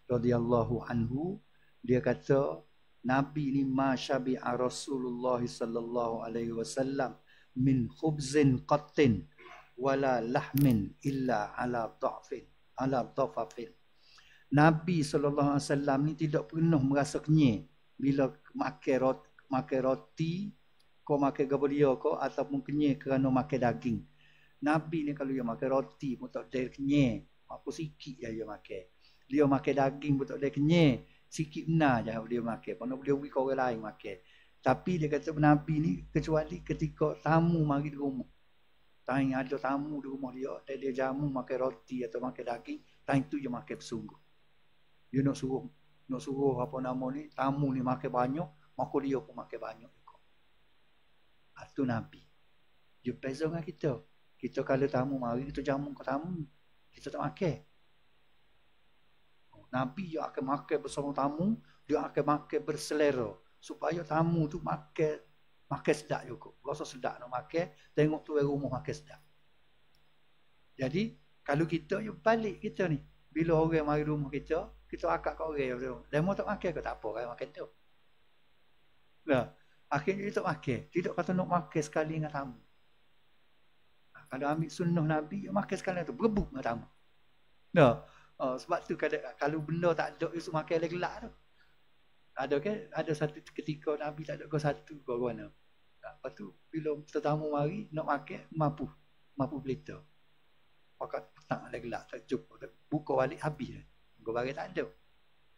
Speaker 1: radhiyallahu anhu. Dia kata Nabi ni ma syabi'a Rasulullah sallallahu alaihi wasallam min khubzin qattin wala lahmin illa ala dhafafin. Nabi sallallahu alaihi wasallam ni tidak pernah merasa kenyang bila makan roti kau makan gapo dia kau ataupun kenyang kerana makan daging. Nabi ni kalau dia makan roti pun tak ada kenyang, apa sikit je dia makan. Dia makan daging pun tak ada kenyang, sikit benar je dia makan. Pernah dia bagi orang lain makan. Tapi dia kata Nabi ni kecuali ketika tamu mari di rumah. Tanya ada tamu di rumah dia jamu makan roti atau makan daging, tanya tu dia makan bersungguh. Dia nak suruh apa nama ni, tamu ni makan banyak, maka dia pun makan banyak juga. Itu Nabi. Dia beza dengan kita. Kita kalau tamu mari, kita jamu ke tamu, kita tak makan. Nabi dia akan makan bersama tamu, dia akan makan berselera supaya tamu tu makan sedap juga. Rasa sedap nak makan, tengok tu rumah makan sedap. Jadi kalau kita ya balik kita ni, bila orang mari rumah kita akak kat orang, demo tak makan ke tak apa, orang makan tu. Lah, akhirnya dia tak makan. Tidak kata nak makan sekali dengan tamu. Kalau ambil sunnah Nabi, dia makan sekali tu, berebut dengan tamu. Nah, sebab tu kalau benda tak ada, dia makan gelak tu. Ada kan? Ada satu ketika Nabi tak ada satu ke mana. Lepas tu, bila tetamu mari, nak makan, mampu pelita. Pakat petang ada gelak, tak jumpa. Buka balik habis. Kau barang tak ada.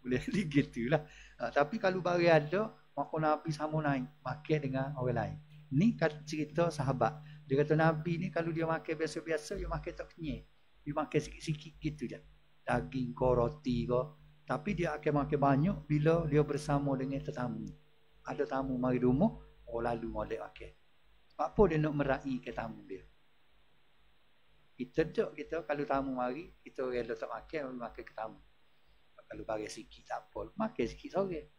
Speaker 1: Boleh gitu lah. Tapi kalau barang ada, maka Nabi sama naik makan dengan orang lain. Ni cerita sahabat. Dia kata Nabi ni kalau dia makan biasa-biasa, dia makan tak kenyang. Dia makan sikit-sikit gitu je. Daging ke, roti ke. Tapi dia akan makan banyak bila dia bersama dengan tetamu. Ada tamu mari rumah, lalu molek makan. Apa dia nak meraihkan tamu dia? Kita kalau tamu mari, kita rela tak makan ke tamu. Kalau bagi sikit tak apa, makan sikit sore.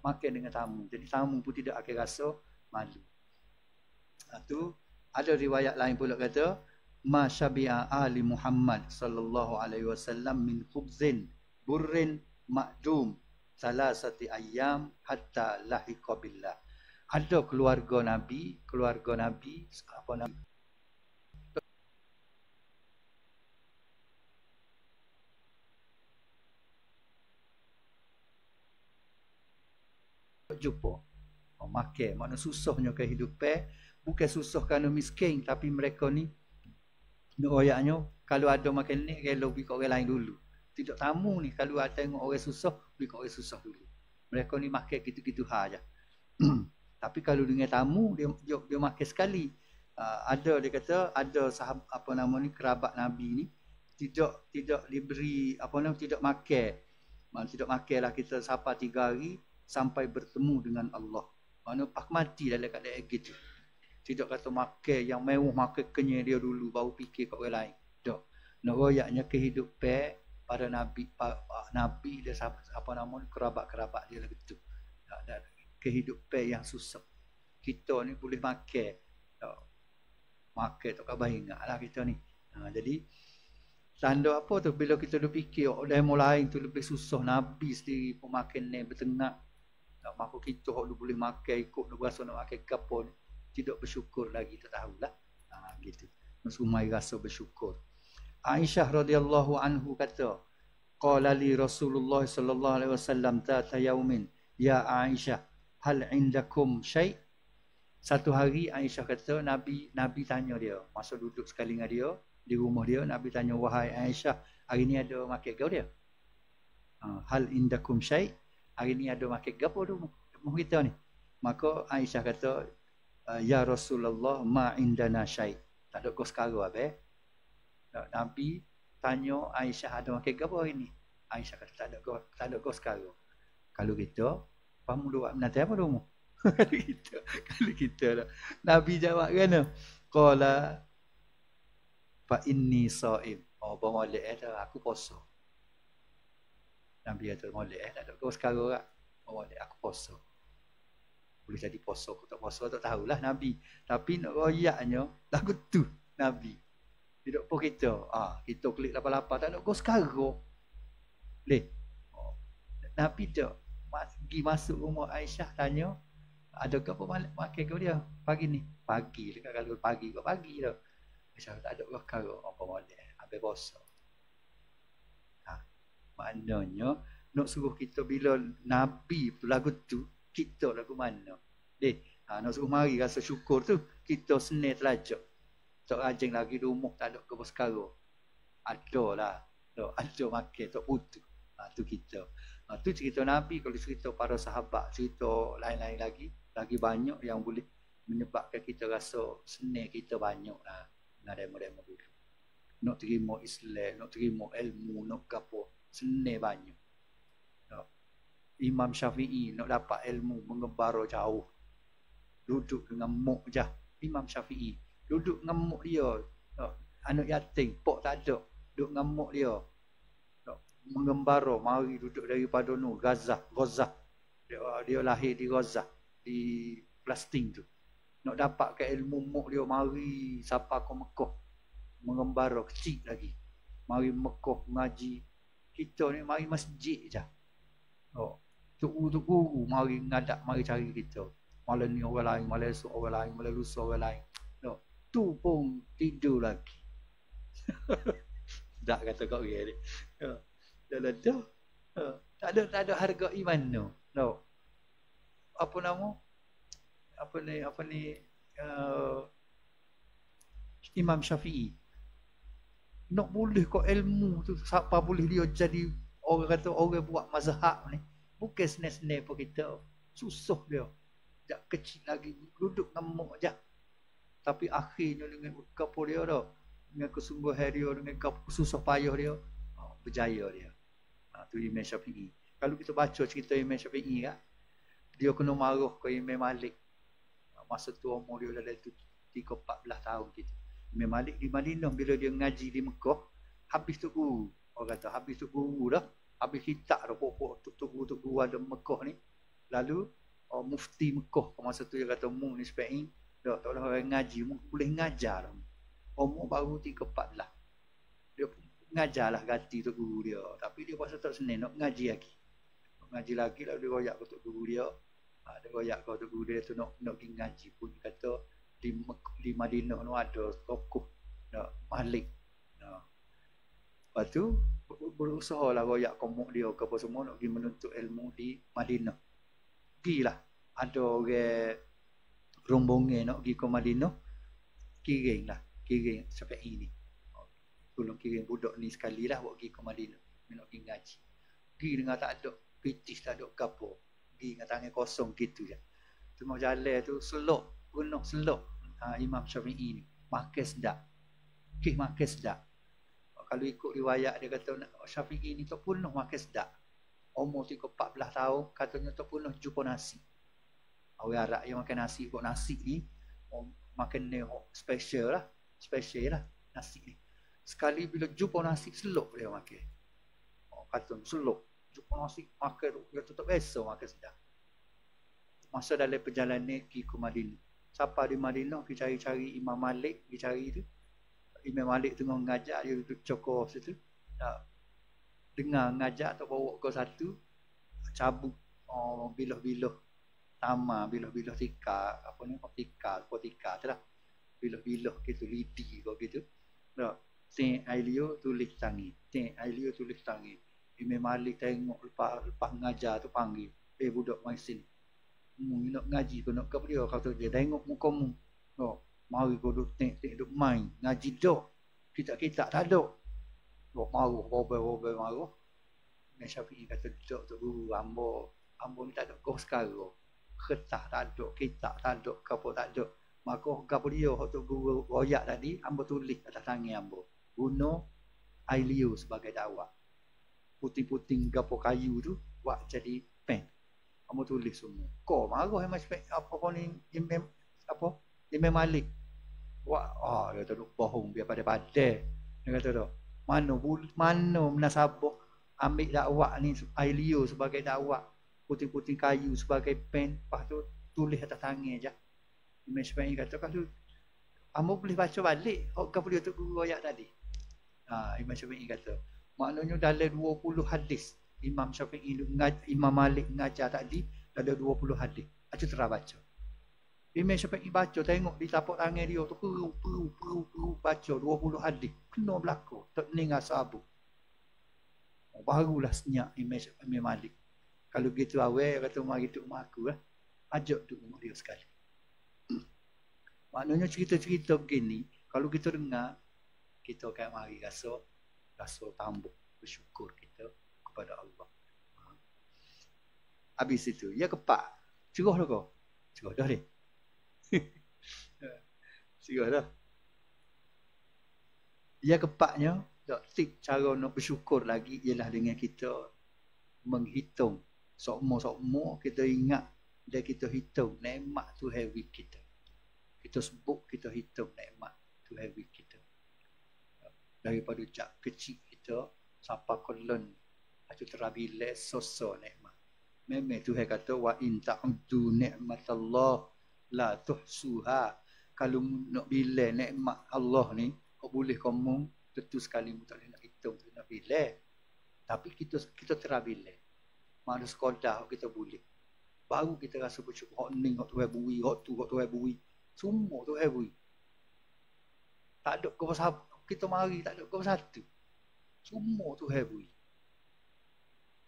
Speaker 1: Makan dengan tamu. Jadi tamu pun tidak akan rasa malu. Itu ada riwayat lain pula kata, ma syabi'a ali Muhammad sallallahu alaihi wasallam min khubzin burrin ma'dum salasati ayyam hatta lahiqa billah. Ada keluarga Nabi apa nama jumpa. Makan, makna susahnya kehidupan, bukan susah kerana miskin, tapi mereka ni ayatnya kalau ada makan ni rela pergi kat orang lain dulu. Tidak tamu ni kalau ada tengok orang susah, pergi kat orang susah dulu. Mereka ni makan gitu-gitu aja. Tapi kalau dengan tamu dia makan sekali. Ada dia kata ada sahabat apa nama ni kerabat Nabi ni tidak diberi tidak makan. Tidak makanlah kita sampai 3 hari sampai bertemu dengan Allah. Mana pak mati dalam keadaan gitu. Tidak kata makan yang mewah, makan kenyang dia dulu baru fikir kat orang lain. Tak. Royaknya kehidupan para nabi dia apa nama kerabat-kerabat dia lah gitu. Dan kehidupan yang susah. Kita ni boleh makan. Tak. Makan tak khabar ingatlah kita ni. Jadi tanda apa tu bila kita dah fikir demo lain tu lebih susah, nabi sendiri pun makan ni bertengah. Tak mampu kita hok boleh makan ikut nak rasa nak makan kapon, tidak bersyukur lagi, tak tahulah. Gitu. Semua rasa bersyukur. Aisyah radhiyallahu anhu kata, qala li Rasulullah sallallahu alaihi wasallam ta yaumin, ya Aisyah, hal indakum syai'? Satu hari Aisyah kata Nabi tanya dia, masa duduk sekali dengan dia di rumah dia, Nabi tanya, wahai Aisyah, hari ni ada makan ke dia? Hal indakum syai'? Hari ni ada makan ke apa rumah kita ni? Maka Aisyah kata, ya Rasulullah, ma indana syai'. Tak ada kau sekarang apa? Nabi tanya Aisyah, ada makan ke apa hari ni? Aisyah kata, tak ada kau sekarang. Kalau kita, kamu buat nanti apa rumah? Kalau kita lah. Nabi jawab kan? Qala fa inni sha'im. Molek aku puasa. Nabi kata molek tak ada kau sekarang tak? Molek aku puasa. Boleh jadi puasa aku tak puasa tak tahulah Nabi. Tapi nak royaknya lagu tu Nabi. Tidak pun kita. Kita klik lapar-lapar tak nak kau sekarang. Boleh. Nabi tak. pergi masuk rumah Aisyah tanya, ada ke apa makan ke dia pagi ni? Pagi dekat kalau pagi kau pagi dah. Aisyah tak ada perkara apa boleh. Habis puasa. Maknanya nak suruh kita bila Nabi tu lagu tu, kita lagu mana? Nak suruh mari rasa syukur tu, kita senil telajak. Tak rajin lagi di rumah tak ada ke perkara. Ada lah. Ada makan tak putus. Tu kita. Tu cerita Nabi. Kalau cerita para sahabat, cerita lain-lain lagi banyak yang boleh menyebabkan kita rasa senil kita banyak lah. Dengan demo-demo dulu. Nak terima Islam, nak terima ilmu, nak apa. Senil banyak. Imam Syafi'i nak dapat ilmu mengembara jauh. Duduk dengan muk je. Imam Syafi'i. Duduk dengan muk dia. Anak yatim, pok tak ada. Duduk dengan muk dia. Mengembara, mari duduk daripada Gaza. Dia lahir di Gaza. Di Palestin tu. Nak dapat ke ilmu muk dia, mari siapa ke Mekah. Mengembara, kecil lagi. Mari Mekah mengaji. Kita ni mari masjid je. Tuk guru mari ngadak, mari cari kita. Malam ni orang lain, malam esok orang lain, malam lusa orang lain. Tu pun tidur lagi. Tak kata kau dia ni. Dah. Tak ada harga iman tu. Apa nama? Apa ni Imam Syafi'i. Nak boleh kau ilmu tu, siapa boleh dia jadi orang kata orang buat mazhab ni. Bukan senang-senang pun kita. Susah dia. Tak kecil lagi. Duduk ngamuk je. Tapi akhirnya dengan kapur dia dah. Dengan kesungguhan dia, dengan susah payah dia. Berjaya dia. Tu Imam Syafi'i. Kalau kita baca cerita Imam Syafi'i kan. Dia kena marah ke Imam Malik. Masa tu umur dia dah 13-14 tahun gitu. Imam Malik di Madinah bila dia ngaji di Mekah. Habis tu guru. Orang kata habis tu guru dah. Habis hitak dah pokok tuk guru ada Mekah ni. Lalu mufti Mekah masa tu dia kata mu ni Spain dah tak boleh orang ngaji, mu boleh ngajar. Umur baru 13-14. Dia ngajarlah ganti tu guru dia. Tapi dia pasal tak senang nak ngaji lagi. Nak ngaji lagi lalu dia royak ke tuk guru dia. Dia royak ke tuk guru dia tu nak pergi ngaji pun kata di Madinah tu ada tokoh Malik. Lepas tu berusaha lah royak komuk dia ke apa semua nak pergi menuntut ilmu di Madinah. Pergilah. Ada orang rombongan nak pergi ke Madinah. Kiring Syafi'i ni. Tolong kiring budak ni sekali lah buat pergi ke Madinah. Nak pergi ngaji. Pergi dengan tak ada pitis, tak ada kapur. Pergi dengan tangan kosong gitu je. Tengok jalan tu selok. Penuh selok. Imam Syafi'i ni. Makan sedap. Makan sedap. Kalau ikut riwayat dia kata Syafi'i ni tak penuh makan sedap. Umur 14 tahun katanya tak penuh jumpa nasi. Orang Arab yang makan nasi, buat nasi ni makan ni special lah nasi ni. Sekali bila jumpa nasi selok dia makan. Kata selok jumpa nasi makan dia tak biasa makan sedap. Masa dalam perjalanan pergi ke Madinah. Siapa di Madinah pergi cari Imam Malik, pergi cari tu. Imam Malik tengah mengajar, dia duduk cokor situ. Dengar mengajar atau bawa ke satu, cabut bilah-bilah tama, bilah-bilah tikar, apa ni, tikar tu lah. Bilah-bilah gitu, lidi kau gitu. Ten Ailio tulis tangi. Imam Malik tengok lepas mengajar tu panggil. Budak mai sini. Nak ngaji kau nak ke dia, kata dia tengok mukamu. Mari kau duduk duduk main. Ngaji dah. Kita tak ada. Maruh, robel maruh. Imam Syafi'i kata, duduk tu guru, ambo ni tak ada kau sekarang. Kertas tak ada, kitab tak ada, kapur tak ada. Maka kapur dia, waktu guru royak tadi, ambo tulis atas tangan ambo. Guna Ailio sebagai dakwah. Puting-puting kapur kayu tu, buat jadi pen. Ambo tulis semua. Kau maruh Imam Syafi'i, apa ni, Imam Malik. Wah, dia kata bohong biar pada-pada. Dia kata dah, mana menasabah ambil dakwah ni Ailio sebagai dakwah, puting-puting kayu sebagai pen, lepas tu tulis atas tangan je. Imam Syafi'i kata kalau ambo boleh baca balik kau boleh tu guru ayat tadi. Imam Syafi'i kata maknanya dalam 20 hadis Imam Syafi'i, Imam Malik mengajar tadi ada 20 hadis. Acu terah baca. Imam Syafi'i baca, tengok di tapak tangan dia tu peru baca 20 hadis. Kena berlaku. Tak meninggal sahabat. Barulah senyap Imam Malik. Kalau gitu awal kata mari duduk rumah aku lah. Ajak duduk rumah dia sekali. Maknanya cerita-cerita begini, kalau kita dengar, kita akan mari rasa tambah bersyukur kita kepada Allah. Habis itu, ya kepak. Cerah dah kau? Cerah dah deh. Cerah dah. Ya kepaknya, tip cara nak bersyukur lagi ialah dengan kita menghitung. Sokmo kita ingat dan kita hitung nikmat Tuhan kita. Kita sebut, kita hitung nikmat Tuhan kita. Daripada jak kecil kita sampai kolon itu terabile sosok nikmat. Memang Tuhan kata wa in ta'uddu ni'matallah la tuhsuha. Kalau nak bila nikmat Allah ni, kau boleh kamu tentu sekali mu tak boleh nak hitung, nak bila. Tapi kita terabile. Mana sekolah kita boleh. Baru kita rasa bersyukur. Hak ni, hak Tuhan bui, hak tu, hak Tuhan bui. Semua Tuhan bui. Tak ada kau kita mari tak ada kau satu. Semua Tuhan bui.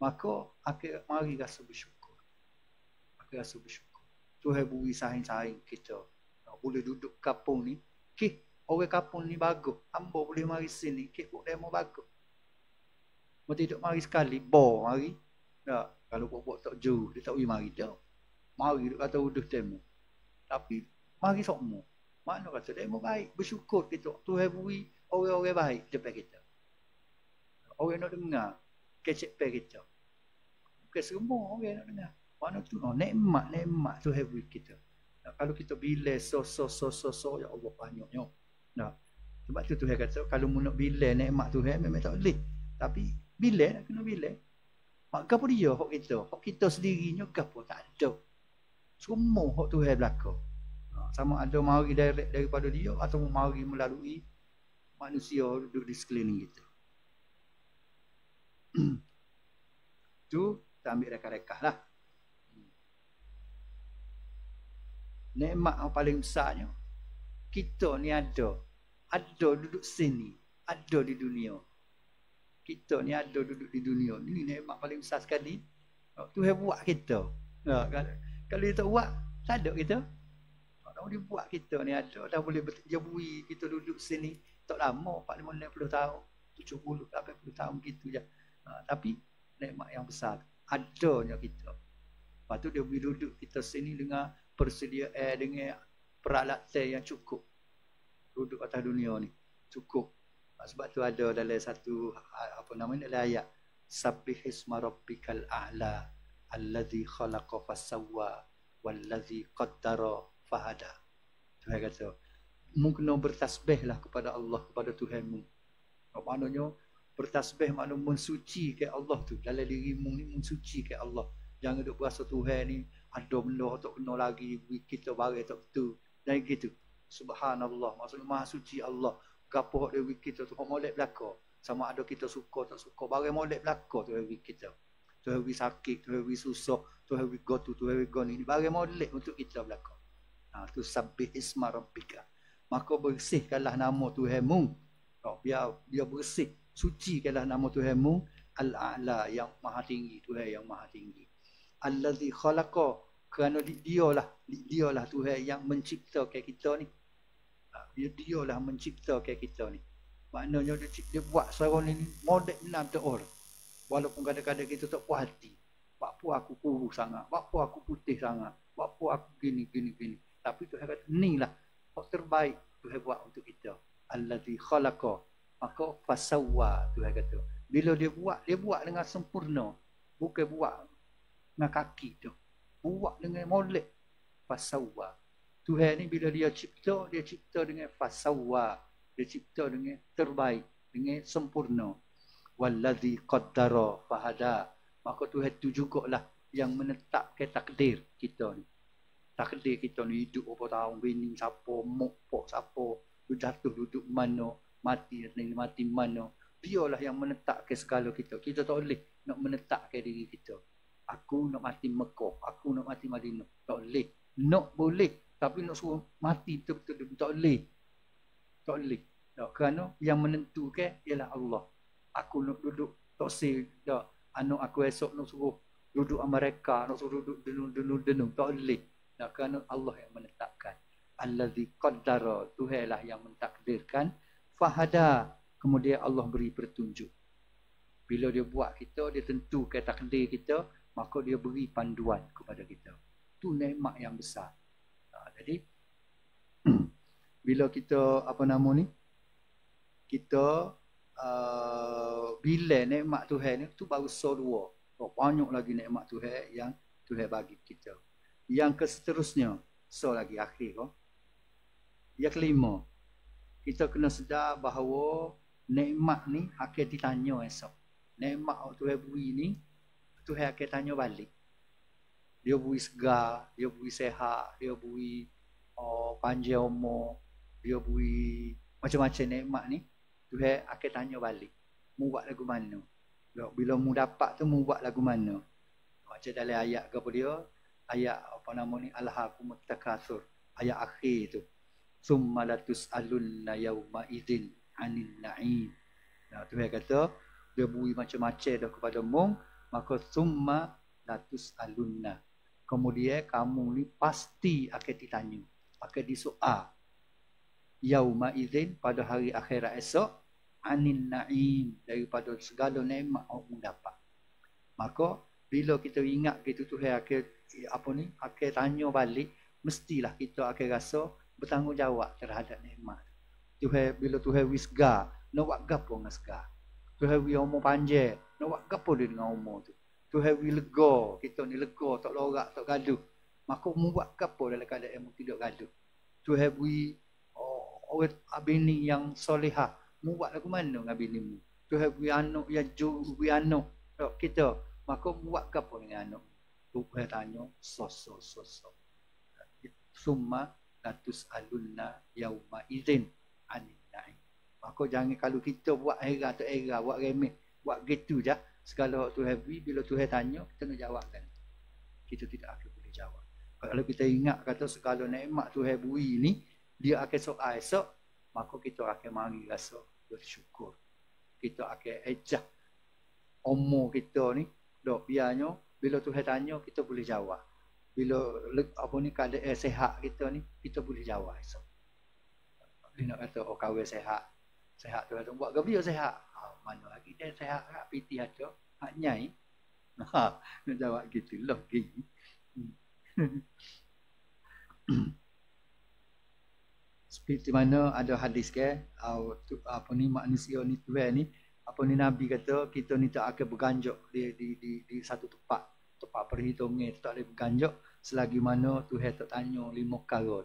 Speaker 1: Maka akhir mari rasa bersyukur. Akhir rasa bersyukur. Tuhan bui saing-saing kita. Boleh duduk kampung ni. Orang kampung ni bagus. Hamba boleh mari sini. Pun demo bagus. Mau tidak mari sekali. Mari. Tak. Kalau buat tak jauh. Dia tak boleh mari dah. Mari dia kata udah demo. Tapi mari semua. Mana kata demo baik. Bersyukur kita. Tuhan bui orang-orang baik depan kita. Orang nak dengar. Kecek pe kita. Bukan semua orang nak dengar. Mana tu? Nikmat Tuhan bui kita. Nah, kalau kita bila so ya Allah banyaknya. Nah, sebab tu Tuhan kata kalau mu nak bila nikmat Tuhan memang tak boleh. Tapi bila nak kena bila. Mak gapo dia hak kita? Hak kita sendirinya gapo tak ada. Semua hak Tuhan belaka. Sama ada mari direct daripada dia atau mari melalui manusia duduk di sekeliling kita. Tu kita ambil reka-reka lah. Nikmat yang paling besarnya kita ni ada duduk sini, ada di dunia. Kita ni ada duduk di dunia. Ini nikmat paling besar sekali. Tuhan buat kita. Kalau dia tak buat, tak ada kita. Kalau dia buat kita ni ada, dah boleh berjabui kita duduk sini. Tak lama, 40-50 tahun, 70, 80 tahun gitu je. Tapi nikmat yang besar adanya kita. Lepas tu dia boleh duduk kita sini dengan persediaan, dengan peralatan yang cukup. Duduk atas dunia ni cukup. Sebab tu ada dalam satu dalam ayat Sabbihisma rabbikal a'la allazi khalaqa fasawwa wallazi qaddara fahada. Tuhan kata mu kena bertasbihlah kepada Allah, kepada Tuhanmu. Maknanya bertasbih maknanya mensuci ke Allah tu. Dalam dirimu ni mensuci ke Allah. Jangan duk berasa Tuhan ni ada benda tak kena lagi kita barang tak betul. Dan gitu. Subhanallah. Maksudnya maha suci Allah. Gapo hak dewi kita tu hak molek belaka. Sama ada kita suka tak suka barang molek belaka tu dewi kita. Tu dewi sakit, tu dewi susah, tu dewi gotu, tu dewi goni. Barang molek untuk kita belaka. Tu sabbih isma rabbika. Maka bersihkanlah nama Tuhanmu. Biar bersih. Sucikanlah nama Tuhanmu. Al-A'la yang maha tinggi. Tuhan yang maha tinggi. Allazi khalaqa. Kerana dialah Tuhan yang menciptakan kita ni. Dialah menciptakan kita ni. Maknanya dia buat seorang ni model benar betul orang. Walaupun kadang-kadang kita tak puas hati. Apa aku kurus sangat. Apa aku putih sangat. Apa aku gini. Tapi Tuhan kata, inilah hak terbaik Tuhan buat untuk kita. Allazi khalaqa. Maka fasawwa Tuhan kata. Bila dia buat dengan sempurna. Bukan buat dengan kaki tu. Buat dengan molek. Fasawwa. Tuhan ni bila dia cipta dengan fasawwa. Dia cipta dengan terbaik. Dengan sempurna. Wallazi qaddara fahada. Maka Tuhan tu jugalah yang menetapkan takdir kita ni. Takdir kita ni hidup berapa tahun. Bini siapa, mokpok siapa. Jatuh duduk mana. Mati mana. Dialah yang menetapkan segala kita. Kita tak boleh nak menetapkan diri kita. Aku nak mati Mekah, aku nak mati Madinah. Tak boleh. Nak boleh, tapi nak suruh mati betul-betul tak boleh. Tak boleh. Tak, kerana yang menentukan ialah Allah. Aku nak duduk tak say dak anak aku esok nak suruh duduk Amerika, nak suruh duduk denung-denung tak boleh. Tak, kerana Allah yang menetapkan. Allazi qaddara, Tuhanlah yang mentakdirkan, fahada, kemudian Allah beri petunjuk. Bila dia buat kita, dia tentukan takdir kita, maka dia beri panduan kepada kita. Itu nikmat yang besar. Jadi bila kita kita bila nikmat Tuhan ni tu baru dua. Banyak lagi nikmat Tuhan yang Tuhan bagi kita. Yang seterusnya lagi akhir. Yang kelima, kita kena sedar bahawa nikmat ni akan ditanya esok. Nikmat Tuhan beri ni Tuhan akan tanya balik. Dia beri segar, dia beri sehat, dia beri panjang umur, dia beri macam-macam nikmat ni, Tuhan akan tanya balik. Mu buat lagu mana? Bila mu dapat tu mu buat lagu mana? Macam dalam ayat ke apa dia? Ayat Alhaakumut Takatsur. Ayat akhir tu. Summa latus'alunna yauma idzin 'anil na'im. Tuhan kata dia beri macam-macam dah kepada mu, maka summa latus'alunna. Kemudian kamu ni pasti akan ditanya, akan disoal. Yauma idzin, pada hari akhirat esok, 'anil na'im, daripada segala nikmat orang dapat. Maka bila kita ingat gitu Tuhan akan tanya balik, mestilah kita akan rasa bertanggungjawab terhadap nikmat. Tuhan, bila Tuhan wisga, nak buat gapo dengan segar? Tuhan wi umur panjang, nak buat gapo dia dengan umur tu? Tuhan wi lega, kita ni lega, tak lorak, tak gaduh. Maka mu buat gapo dalam keadaan mu tidak gaduh? Tuhan wi bini yang solehah, mu buat lagu mana dengan bini mu? Tuhan wi anak yang wi anak kita, maka mu buat gapo dengan anak? Tuhan tanya, summa latus'alunna yauma idzin 'anil na'im. Maka jangan kalau kita buat era atau era, buat remeh, buat gitu je, segala Tuhan beri, bila Tuhan tanya, kita nak jawabkan. Kita tidak akan boleh jawab. Kalau kita ingat kata segala nikmat Tuhan beri ni, dia akan soal esok, maka kita akan mari rasa bersyukur. Kita akan ejah umur kita ni, biarnya bila Tuhan tanya, kita boleh jawab. Bila keadaan sehat kita ni, kita boleh jawab esok. Dia nak kata, kahwin sehat. Sehat tu kata, buat ke biar sehat? Mana lagi dia sehat, piti ada. Hak nyai. Nak jawab gitu lah. Seperti mana ada hadis ke, manusia ni Tuhan ni, Nabi kata, kita ni tak akan berganjak di satu tempat perhitungan, tak boleh berganjak selagi mana Tuhan tak tanya 5 perkara.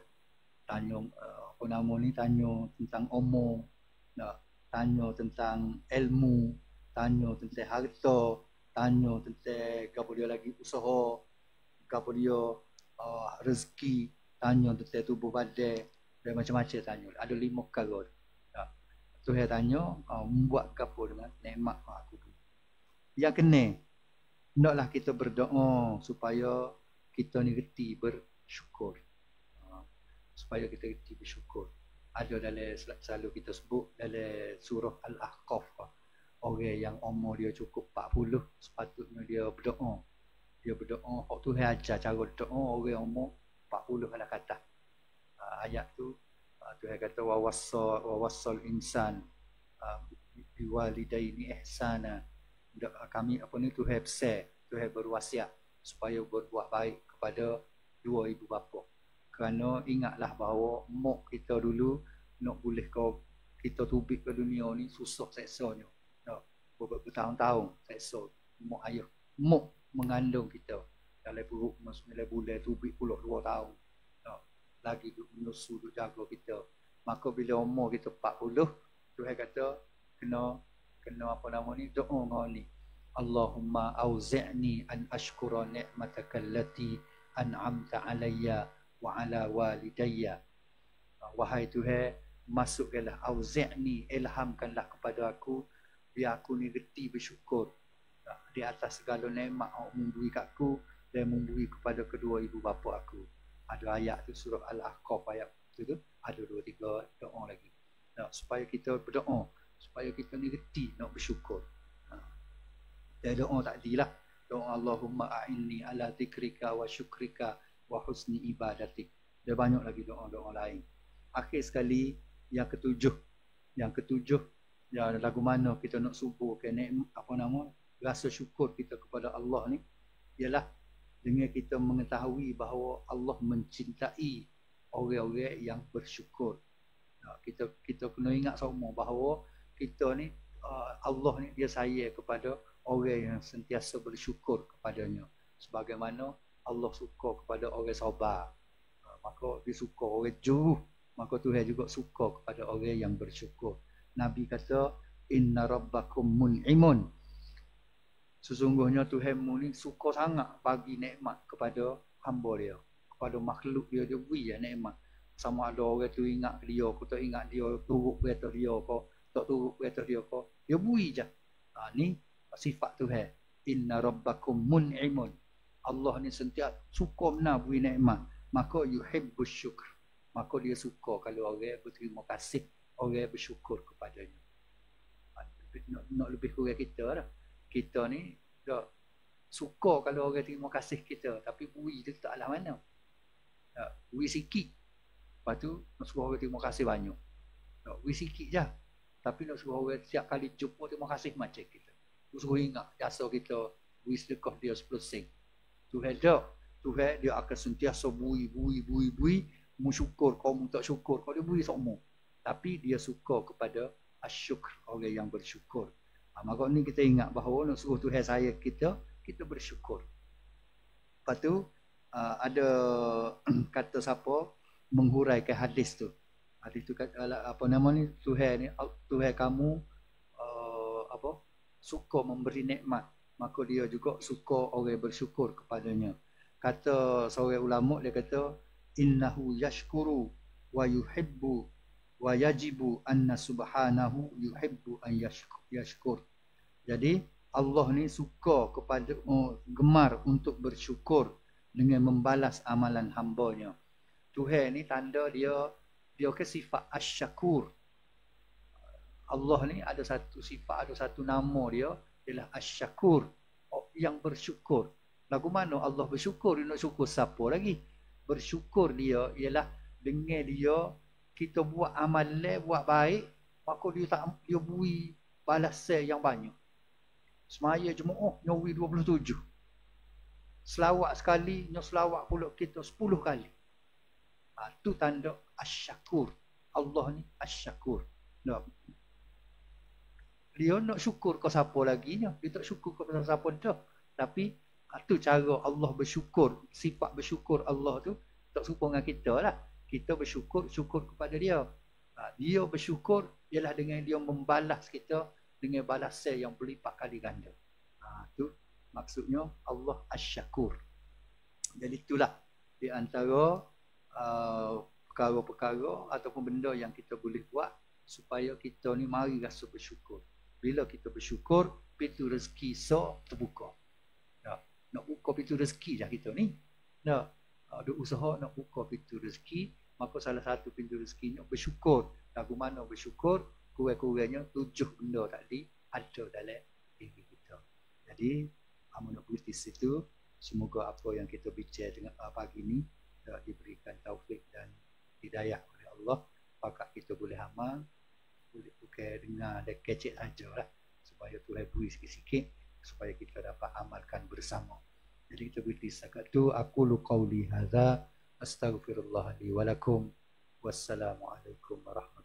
Speaker 1: Tanya tanya tentang umur, tanya tentang ilmu, tanya tentang harta, tanya tentang apa dia lagi usaha, apa dia rezeki, tanya tentang tubuh badan, dan macam-macam tanya. Ada 5 perkara. Tuhan tanya, membuat apa dengan nikmat aku tu. Yang kena, naklah kita berdoa supaya kita ni reti bersyukur. Supaya kita reti bersyukur. Ada dalam selalu kita sebut dalam surah Al-Ahqaf, orang yang umur dia cukup 40 sepatutnya dia berdoa. Dia berdoa, Tuhan ajar cara doa orang umur 40 ala kata. Ayat tu Tuhan kata wa wassal insan biwalidaini ihsana. Kami Tuhan pesan, Tuhan berwasiat supaya berbuat baik kepada dua ibu bapa. Kerana ingatlah bahawa mak kita dulu nak boleh kita tubik ke dunia ni susah seksanya. Bertahun-tahun seksa mak ayah. Mak mengandung kita dalam perut 9 bulan, tubik pula 2 tahun. Lagi duk menusu, duk jaga kita. Maka bila umur kita 40, Tuhan kata kena doa ngau ni. Allahumma auzi'ni an ashkura ni'mataka allati an'amta alayya wa ala walidayya. Wahai Tuhan, masukkanlah auzi'ni, ilhamkanlah kepada aku biar aku ni reti bersyukur Di atas segala nikmat Allah memberi kat aku dan memberi kepada kedua ibu bapa aku. Ada ayat tu surah Al-Ahqaf ayat tu ada 2-3 doa lagi. Supaya kita berdoa, supaya kita ni reti nak bersyukur. Dan doa tadi lah, doa Allahumma a'inni ala zikrika wa syukrika wa husni ibadatik. Dia banyak lagi doa-doa lain. Akhir sekali yang ketujuh yang lagu mana kita nak subur ke rasa syukur kita kepada Allah ni ialah dengan kita mengetahui bahawa Allah mencintai orang-orang yang bersyukur. Kita kena ingat semua bahawa kita ni Allah ni dia sayang kepada orang yang sentiasa bersyukur kepadanya. Sebagaimana Allah suka kepada orang sabar, maka dia suka orang juruh, maka Tuhan juga suka kepada orang yang bersyukur. Nabi kata, inna rabbakum mun'imun. Sesungguhnya Tuhanmu ni suka sangat bagi nikmat kepada hamba dia, kepada makhluk dia beri nikmat. Sama ada orang tu ingat dia, aku tak ingat dia, turut berita dia ke, tak turut berita dia ke, dia beri je. Ni sifat Tuhan. Inna rabbakum mun'imun. Allah ni sentiasa suka benar beri nikmat. Maka yuhibbus syukr. Maka dia suka kalau orang berterima kasih, orang bersyukur kepadanya. Nak lebih kurang kita lah. Kita ni tak suka kalau orang terima kasih kita, tapi beri tu tak lah mana. Beri sikit. Lepas tu nak suruh orang terima kasih banyak. Beri sikit je. Tapi nak suruh orang setiap kali jumpa terima kasih macam kita. Suruh ingat jasa kita, beri sedekah dia 10 sen. Tuhan tak. Tuhan dia akan sentiasa beri. Mu syukur, kau mu tak syukur, kau dia beri semua. Tapi dia suka kepada asyukr, orang yang bersyukur. Maka ni kita ingat bahawa nak suruh Tuhan sayang kita, kita bersyukur. Lepas tu ada kata siapa menghuraikan hadis tu. Hadis tu kata apa nama ni, Tuhan kamu suka memberi nikmat, maka dia juga suka orang bersyukur kepadanya. Kata seorang ulama, dia kata innahu yashkuru wa yuhibbu wa yajibu anna subhanahu yuhibbu an yashkur. Jadi Allah ni suka kepada gemar untuk bersyukur dengan membalas amalan hamba-Nya. Tuhan ni tanda dia ke sifat asy-syakur. Allah ni ada satu sifat, ada satu nama dia ialah asy-syakur, yang bersyukur. Lagu mana Allah bersyukur? Dia nak syukur siapa lagi? Bersyukur dia ialah dengan dia kita buat amalan, buat baik, maka dia beri balasan yang banyak. Semaya Jumaat nyawi 27. Selawat sekali, selawat pula kita 10 kali. Tu tanda asy-syakur. Allah ni asy-syakur. Dia nak syukur ke siapa lagi ni? Dia tak syukur ke siapa dah. Tapi tu cara Allah bersyukur. Sifat bersyukur Allah tu tak serupa dengan kita lah. Kita bersyukur, syukur kepada dia. Dia bersyukur ialah dengan dia membalas kita dengan balasan yang berlipat kali ganda. Tu maksudnya Allah asy-syakur. Jadi itulah di antara perkara-perkara ataupun benda yang kita boleh buat supaya kita ni mari rasa bersyukur. Bila kita bersyukur, pintu rezeki terbuka. Nak buka pintu rezeki dah kita ni. Ada usaha nak buka pintu rezeki, maka salah satu pintu rezekinya bersyukur. Lagu mana bersyukur? Kurang-kurangnya 7 benda tadi ada dalam diri kita. Jadi, nak berhenti situ. Semoga apa yang kita bincang dengan pagi ini diberikan taufik dan hidayah oleh Allah. Apakah kita boleh amal, boleh bukan dengar dan kecek sajalah, supaya Tuhan beri sikit-sikit supaya kita dapat amalkan bersama. Jadi kita berhenti setakat tu. Aqulu qawli hadza astaghfirullah li wa lakum. Wassalamualaikum warahmatullahi wabarakatuh.